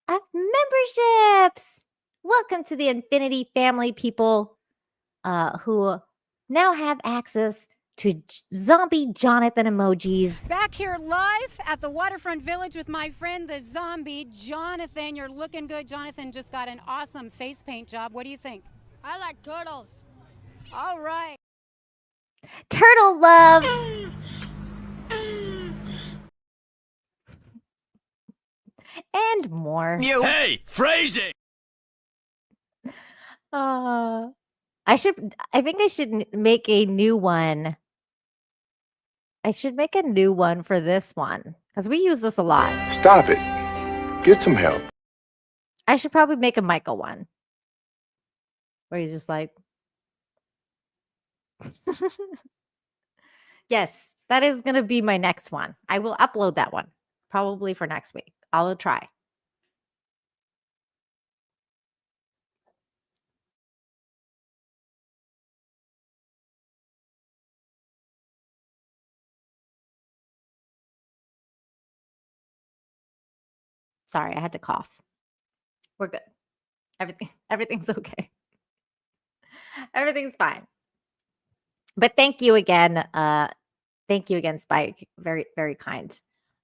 of memberships. Welcome to the Infinity family, people who now have access to zombie Jonathan emojis. Back here live at the Waterfront Village with my friend, the zombie Jonathan. You're looking good. Jonathan just got an awesome face paint job. What do you think? I like turtles. All right. Turtle love. And more. Hey, phrasing. I think I should make a new one. I should make a new one for this one because we use this a lot. Stop it. Get some help. I should probably make a Michael one where he's just like, yes, that is going to be my next one. I will upload that one probably for next week. I'll try. Sorry, I had to cough. We're good. Everything's okay. Everything's fine. But thank you again. Thank you again, Spike. Very, very kind.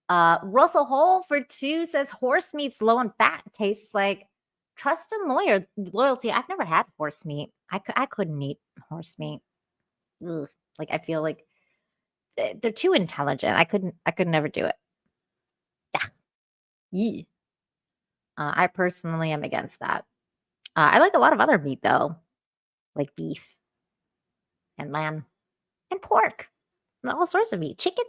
Russell Hole for 2 says horse meat's low in fat. Tastes like trust and loyalty. I've never had horse meat. I couldn't eat horse meat. Ugh. Like I feel like they're too intelligent. I could never do it. Yeah. I personally am against that. I like a lot of other meat though, like beef and lamb and pork and all sorts of meat. Chicken.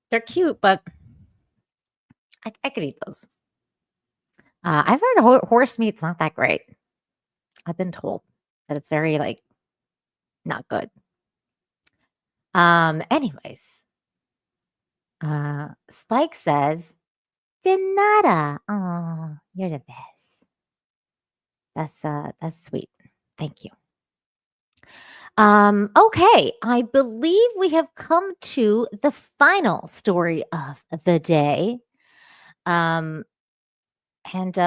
They're cute, but I could eat those. I've heard horse meat's not that great. I've been told that it's very like not good. Anyways, Spike says, "De nada." Oh, you're the best. That's sweet. Thank you. Okay, I believe we have come to the final story of the day. And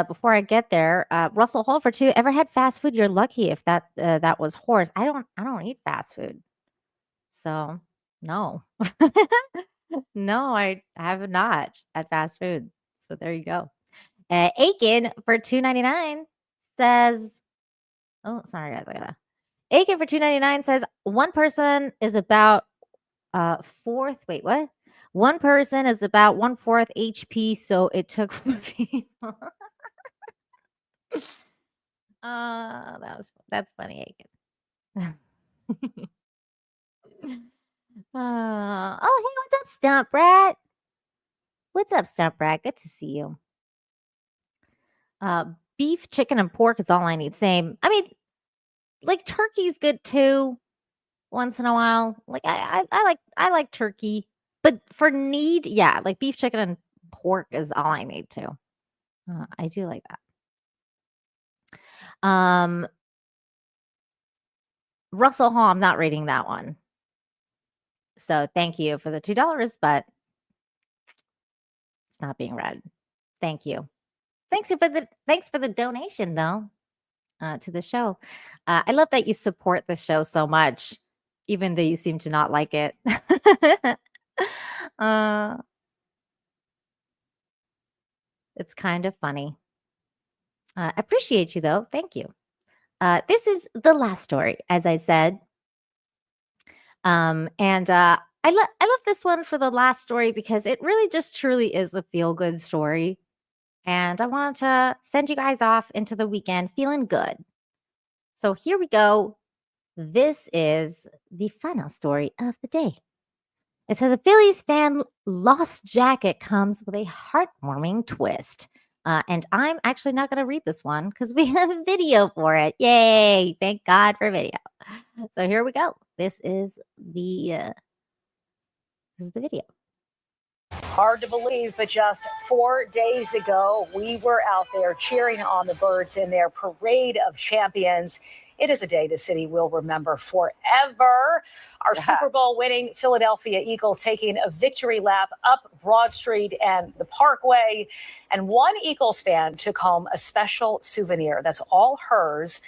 before I get there, Russell Hall for 2. Ever had fast food? You're lucky if that was horse. I don't eat fast food, so no, no, I have not had fast food. So there you go. Aiken for $2.99 says, "Oh, sorry guys, I gotta." Aiken for $2.99 says one person is about fourth. Wait, what? One person is about 1/4 HP, so it took 4 people. That's funny, Aiken. Oh, hey, what's up, Stump Rat? What's up, Stump Rat? Good to see you. Beef, chicken, and pork is all I need. Same. I mean, like turkey's good too. Once in a while, like I like turkey, but for need, yeah, like beef, chicken, and pork is all I need too. I do like that. Russell Hall, I'm not reading that one. So thank you for the $2, but it's not being read. Thank you. Thanks for the donation though, to the show. I love that you support the show so much, even though you seem to not like it. It's kind of funny. I appreciate you though. Thank you. This is the last story, as I said. I love this one for the last story because it really just truly is a feel-good story. And I wanted to send you guys off into the weekend feeling good. So here we go. This is the final story of the day. It says a Phillies fan lost jacket comes with a heartwarming twist. And I'm actually not going to read this one because we have a video for it. Yay. Thank God for video. So here we go. This is the video. Hard to believe, but just 4 days ago, we were out there cheering on the Birds in their parade of champions. It is a day the city will remember forever. Our Super Bowl winning Philadelphia Eagles taking a victory lap up Broad Street and the Parkway. And one Eagles fan took home a special souvenir that's all hers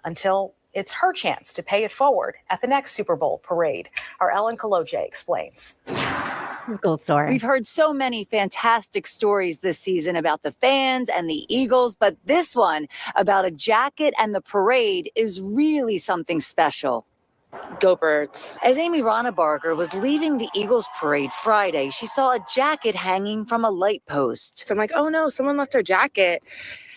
until it's her chance to pay it forward at the next Super Bowl parade. Our Ellen Kaloje explains. It's a gold story. We've heard so many fantastic stories this season about the fans and the Eagles, but this one about a jacket and the parade is really something special. Go Birds. As Amy Barker was leaving the Eagles parade Friday, she saw a jacket hanging from a light post. So I'm like, oh no, someone left their jacket.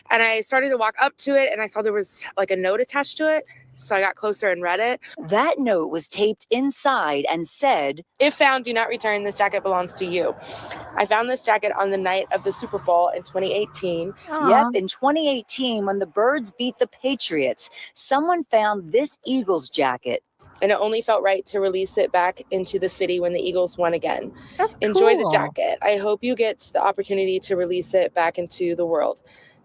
And I started to walk up to it and I saw there was like a note attached to it. So I got closer and read it. That note was taped inside and said, "If found, do not return. This jacket belongs to you." I found this jacket on the night of the Super Bowl in 2018. Yep, in 2018, when the Birds beat the Patriots, someone found this Eagles jacket. And it only felt right to release it back into the city when the Eagles won again. That's Enjoy cool. the jacket. I hope you get the opportunity to release it back into the world.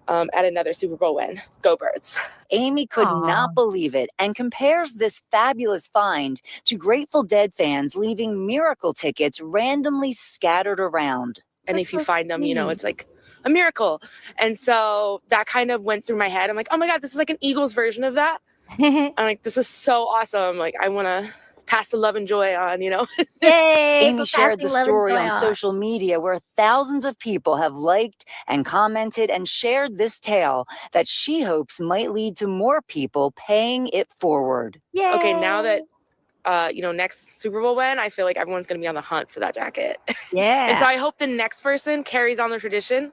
At another Super Bowl win. Go Birds. Amy could not believe it and compares this fabulous find to Grateful Dead fans leaving miracle tickets randomly scattered around. And if you find them, you know, it's like a miracle. And so that kind of went through my head. I'm like, oh my God, this is like an Eagles version of that. I'm like, this is so awesome. Like, I want to pass the love and joy on, you know? Yay! Amy shared the story on social media where thousands of people have liked and commented and shared this tale that she hopes might lead to more people paying it forward. Yay! Okay, now that next Super Bowl win, I feel like everyone's going to be on the hunt for that jacket. Yeah. And so I hope the next person carries on the tradition.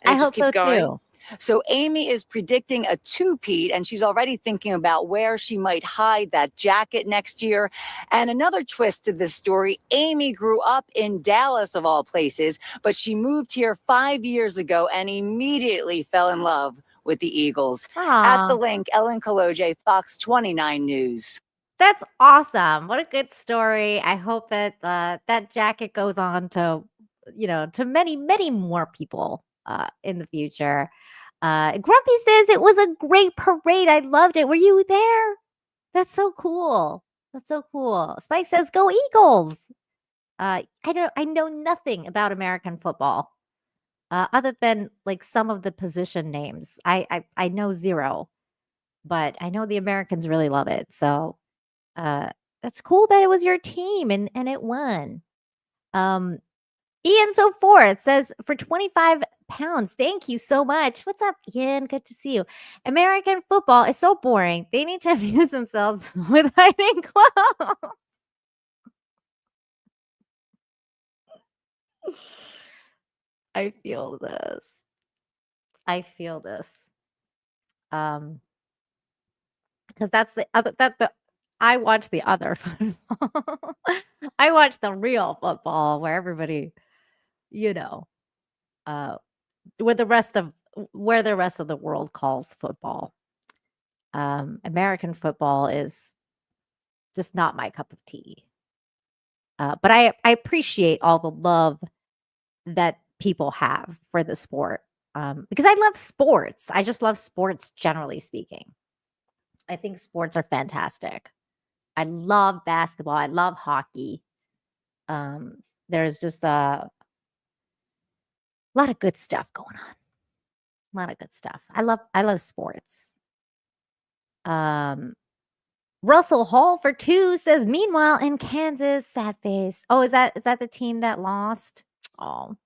And I it just hope keeps so going. too. So Amy is predicting a two-peat, and she's already thinking about where she might hide that jacket next year. And another twist to this story, Amy grew up in Dallas, of all places, but she moved here 5 years ago and immediately fell in love with the Eagles. At the link, Ellen Kaloje, Fox 29 News. That's awesome. What a good story. I hope that that jacket goes on to, to many, many more people in the future. Grumpy says it was a great parade. I loved it. Were you there? That's so cool. That's so cool. Spike says, "Go Eagles." I know nothing about American football. other than like some of the position names. I know zero, but I know the Americans really love it. So that's cool that it was your team and it won. Ian So Forth says for 25 pounds. Thank you so much. What's up, Ian? Good to see you. American football is so boring. They need to amuse themselves with hiding clothes. I feel this. I feel this. Because that's the other I watch the other football. I watch the real football where everybody, you know, uh where the rest of the world calls football. American football is just not my cup of tea. But I appreciate all the love that people have for the sport. Because I love sports. I just love sports generally speaking. I think sports are fantastic. I love basketball. I love hockey. There's just a lot of good stuff going on. A lot of good stuff. I love sports. Russell Hall for 2 says, meanwhile in Kansas, sad face. Oh, is that the team that lost? Oh,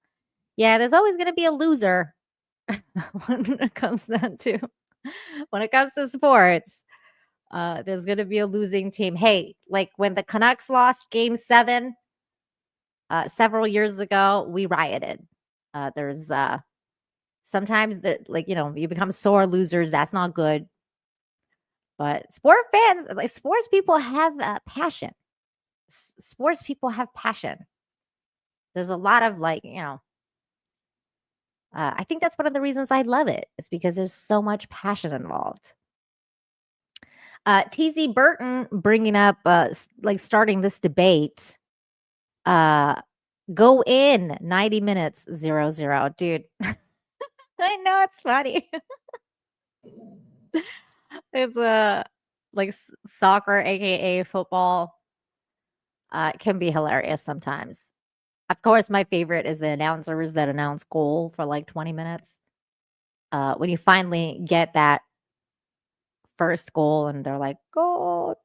yeah. There's always going to be a loser when it comes to sports. There's going to be a losing team. Hey, like when the Canucks lost Game 7 several years ago, we rioted. There's sometimes that you become sore losers. That's not good. But sports people have passion. Sports people have passion. There's a lot of I think that's one of the reasons I love it. It's because there's so much passion involved. TZ Burton bringing up starting this debate. Go in 90 minutes 0-0, dude. I know it's funny. It's soccer, aka football. It can be hilarious sometimes. Of course, my favorite is the announcers that announce goal for like 20 minutes. When you finally get that first goal and they're like, goal.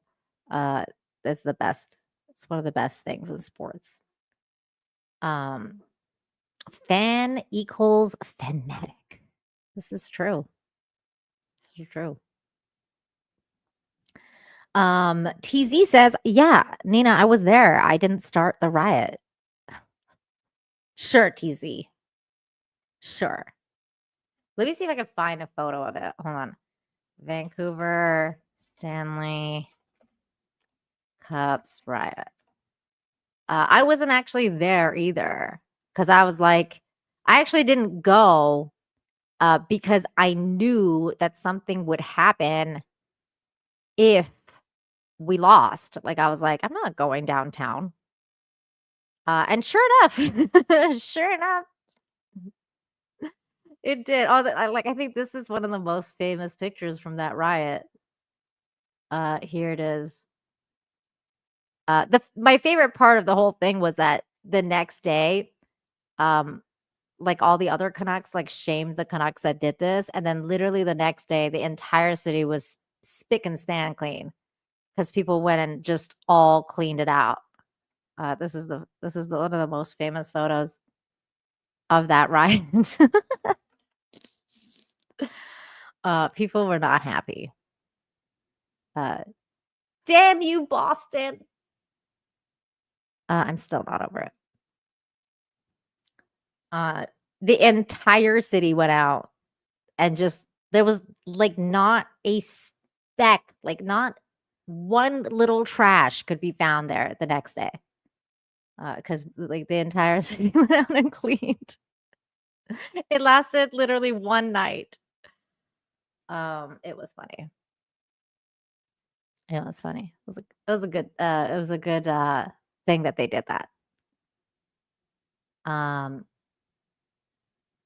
That's the best. It's one of the best things in sports. Fan equals fanatic. This is true. This is true. TZ says, yeah, Nina, I was there. I didn't start the riot. Sure, TZ. Sure. Let me see if I can find a photo of it. Hold on. Vancouver Stanley Cups riot. I wasn't actually there either because I was like, I actually didn't go because I knew that something would happen if we lost. Like I was like, I'm not going downtown. And sure enough, it did. I think this is one of the most famous pictures from that riot. Here it is. My favorite part of the whole thing was that the next day, like all the other Canucks shamed the Canucks that did this, and then literally the next day, the entire city was spick and span clean because people went and just all cleaned it out. This is one of the most famous photos of that riot. People were not happy. Damn you, Boston. I'm still not over it. The entire city went out and just there was not a speck, not one little trash could be found there the next day. Because the entire city went out and cleaned. It lasted literally one night. It was funny. It was funny. It was a good thing that they did that.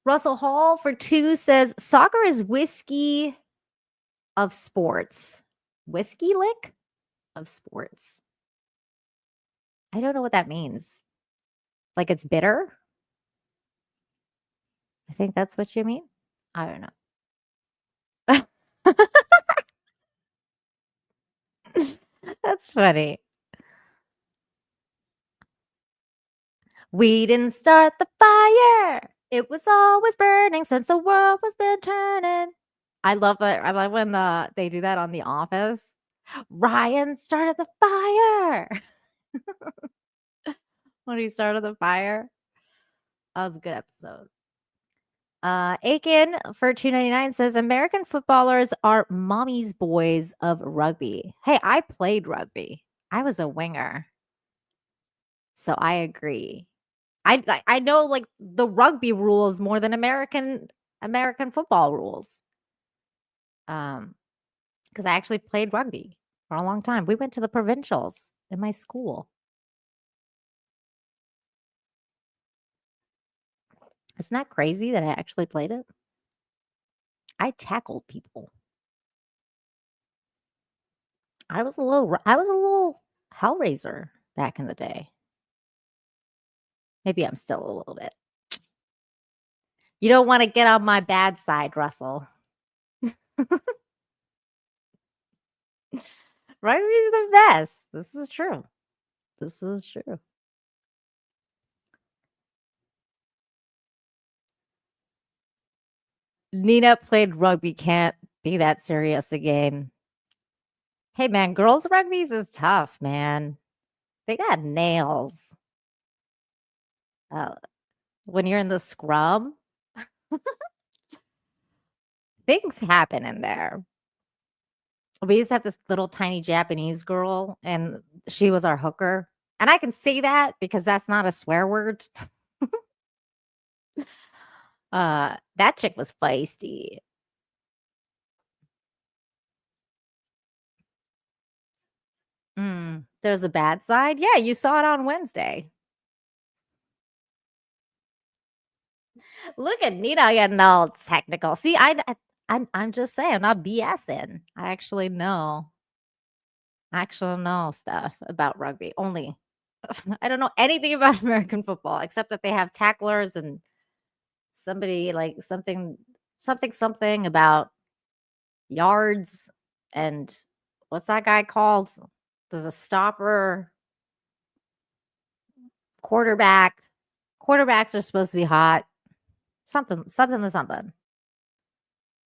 Russell Hall for 2 says soccer is whiskey of sports. Whiskey lick of sports. I don't know what that means. Like it's bitter? I think that's what you mean. I don't know. That's funny. We didn't start the fire. It was always burning since the world was been turning. I love it. I love when they do that on The Office. Ryan started the fire. When he started the fire. That was a good episode. Aiken for $2.99 says American footballers are mommy's boys of rugby. Hey, I played rugby. I was a winger. So I agree. I know like the rugby rules more than American football rules. Because I actually played rugby for a long time. We went to the provincials in my school. Isn't that crazy that I actually played it? I tackled people. I was a little Hellraiser back in the day. Maybe I'm still a little bit. You don't want to get on my bad side, Russell. Rugby's the best. This is true. This is true. Nina played rugby. Can't be that serious again. Hey, man, girls' rugby's is tough, man. They got nails. When you're in the scrum, things happen in there. We used to have this little tiny Japanese girl, and she was our hooker. And I can say that because that's not a swear word. That chick was feisty. There's a bad side. Yeah, you saw it on Wednesday. Look at Nina getting all technical. See, I'm just saying, I'm not BSing. I actually know. Stuff about rugby. Only I don't know anything about American football except that they have tacklers and somebody like something about yards and what's that guy called? There's a stopper, quarterback. Quarterbacks are supposed to be hot. Something.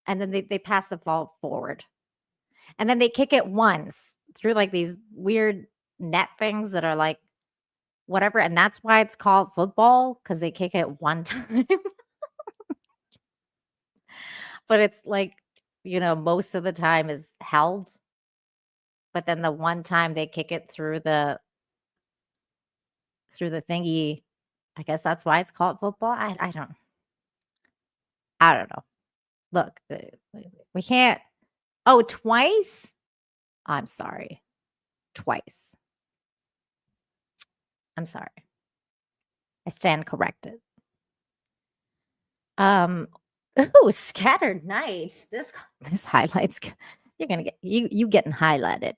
And then they pass the ball forward. And then they kick it once through like these weird net things that are like whatever. And that's why it's called football, because they kick it one time. But it's like, most of the time is held. But then the one time they kick it through the thingy, I guess that's why it's called football. I don't know. Look, we can't. Oh, twice? I'm sorry. Twice. I'm sorry. I stand corrected. Oh, scattered night. This highlights. You're gonna get you getting highlighted.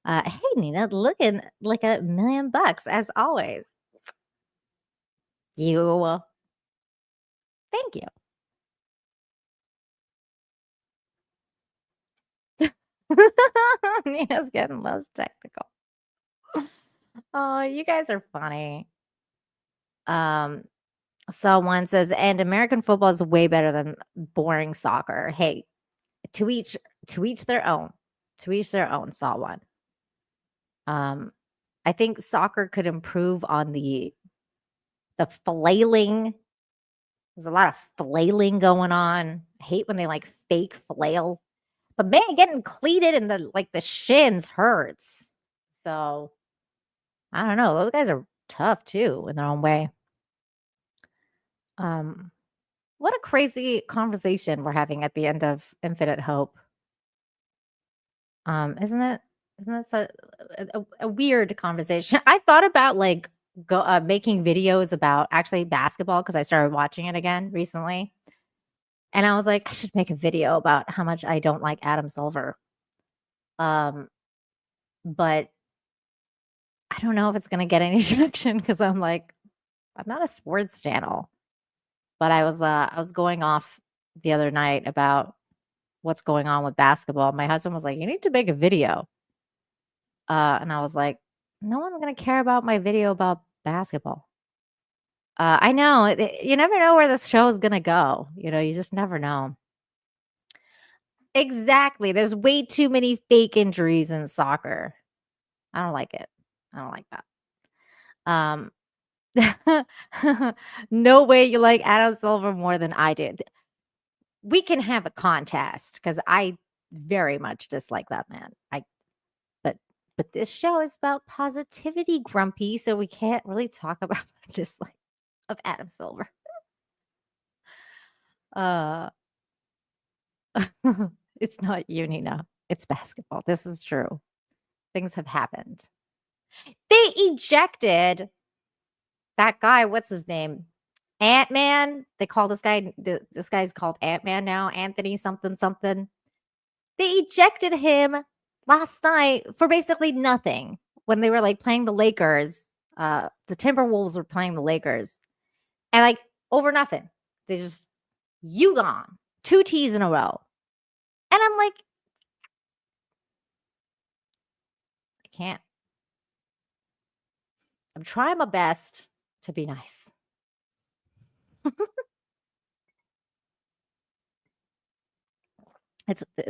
Hey Nina, looking like $1 million as always. You. Thank you. Nina's getting most technical. Oh, you guys are funny. Someone says, and American football is way better than boring soccer. Hey, to each their own. To each their own, saw one. I think soccer could improve on the flailing. There's a lot of flailing going on. I hate when they like fake flail. But man, getting cleated in the shins hurts. So I don't know. Those guys are tough too in their own way. What a crazy conversation we're having at the end of Infinite Hope. Isn't it a weird conversation? I thought about like making videos about actually basketball because I started watching it again recently. And I was like, I should make a video about how much I don't like Adam Silver. But I don't know if it's going to get any traction because I'm like, I'm not a sports channel. But I was going off the other night about what's going on with basketball. My husband was like, "You need to make a video." And I was like, "No one's gonna care about my video about basketball." I know you never know where this show is gonna go. You just never know. Exactly. There's way too many fake injuries in soccer. I don't like it. I don't like that. No way you like Adam Silver more than I did. We can have a contest because I very much dislike that man. But this show is about positivity, Grumpy, so we can't really talk about the dislike of Adam Silver. It's not you, Nina. It's basketball. This is true. Things have happened. They ejected that guy. What's his name? Ant-Man. They call this guy. This guy's called Ant-Man now. Anthony something something. They ejected him last night for basically nothing when they were like playing the Lakers. The Timberwolves were playing the Lakers, and like over nothing. They just you gone 2 T's in a row, and I'm like, I can't. I'm trying my best to be nice.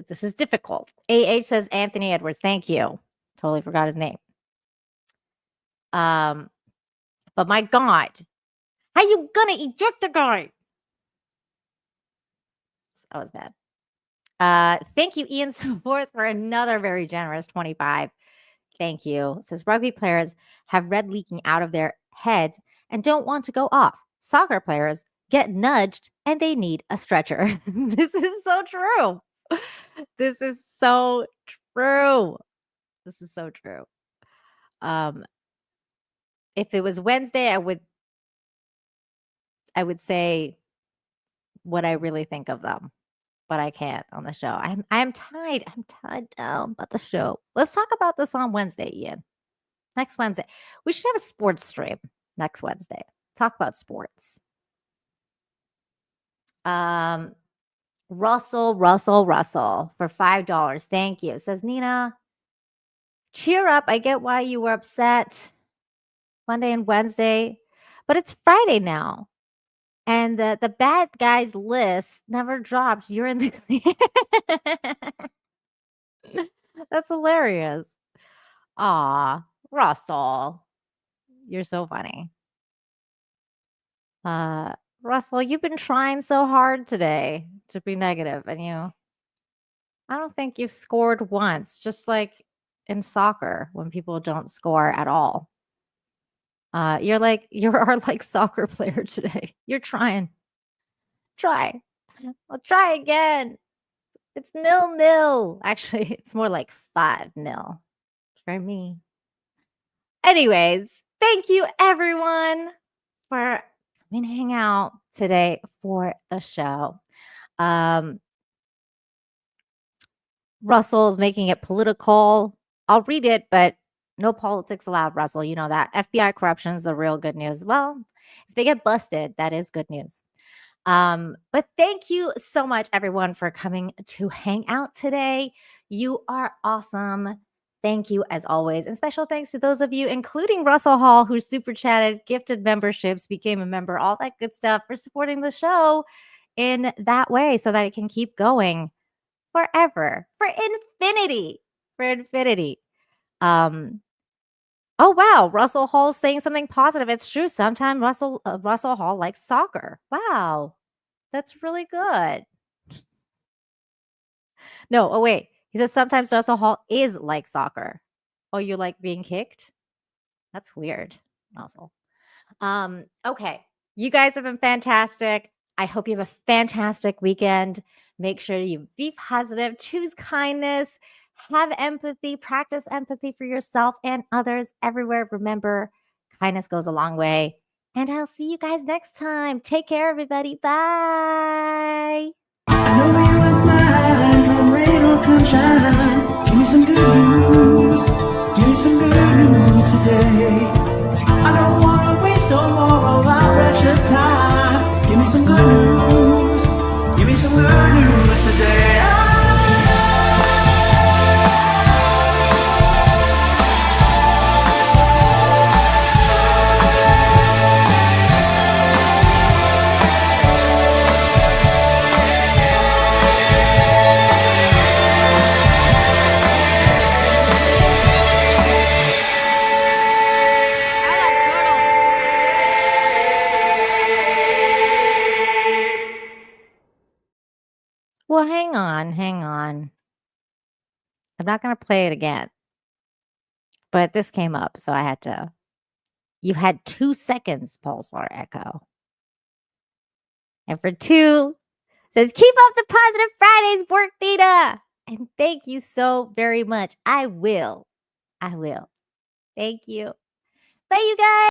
This is difficult. AH says Anthony Edwards. Thank you. Totally forgot his name. But my God, how you gonna eject the guy? That was bad. Thank you, Ian Support, for another very generous 25. Thank you. It says rugby players have red leaking out of their heads and don't want to go off. Soccer players get nudged and they need a stretcher. This is so true. This is so true. This is so true. If it was Wednesday, I would say what I really think of them, but I can't on the show. I'm tied. I'm tied down about the show. Let's talk about this on Wednesday, Ian. Next Wednesday. We should have a sports stream next Wednesday. Talk about sports. Russell for $5. Thank you. Says Nina, cheer up. I get why you were upset Monday and Wednesday, but it's Friday now. And the bad guys list never dropped. You're in the That's hilarious. Aw, Russell. You're so funny. Russell, you've been trying so hard today to be negative, and I don't think you've scored once, just like in soccer when people don't score at all. You're our soccer player today. You're trying. Try. I'll try again. It's 0-0. Actually, it's more like 5-0 for me. Anyways, thank you everyone for coming to hang out today for the show. Russell is making it political. I'll read it, but no politics allowed, Russell. You know that. FBI corruption is the real good news. Well, if they get busted, that is good news. But thank you so much, everyone, for coming to hang out today. You are awesome. Thank you, as always. And special thanks to those of you, including Russell Hall, who super chatted, gifted memberships, became a member, all that good stuff, for supporting the show in that way so that it can keep going forever, for infinity. Oh, wow. Russell Hall's saying something positive. It's true. Sometimes Russell Hall likes soccer. Wow. That's really good. No, oh, wait. He says sometimes Russell Hall is like soccer. Oh, you like being kicked? That's weird, Russell. Okay. You guys have been fantastic. I hope you have a fantastic weekend. Make sure you be positive, choose kindness, have empathy, practice empathy for yourself and others everywhere. Remember, kindness goes a long way. And I'll see you guys next time. Take care, everybody. Bye. I know you are mine, come rain or come shine. Give me some good news. Give me some good news today. I don't want to waste no more of our precious time. Give me some good Well, hang on, hang on. I'm not going to play it again. But this came up, so I had to. You had 2 seconds, Pulsar Echo. And for 2, says, keep up the positive Fridays, work Vita. And thank you so very much. I will. Thank you. Bye, you guys.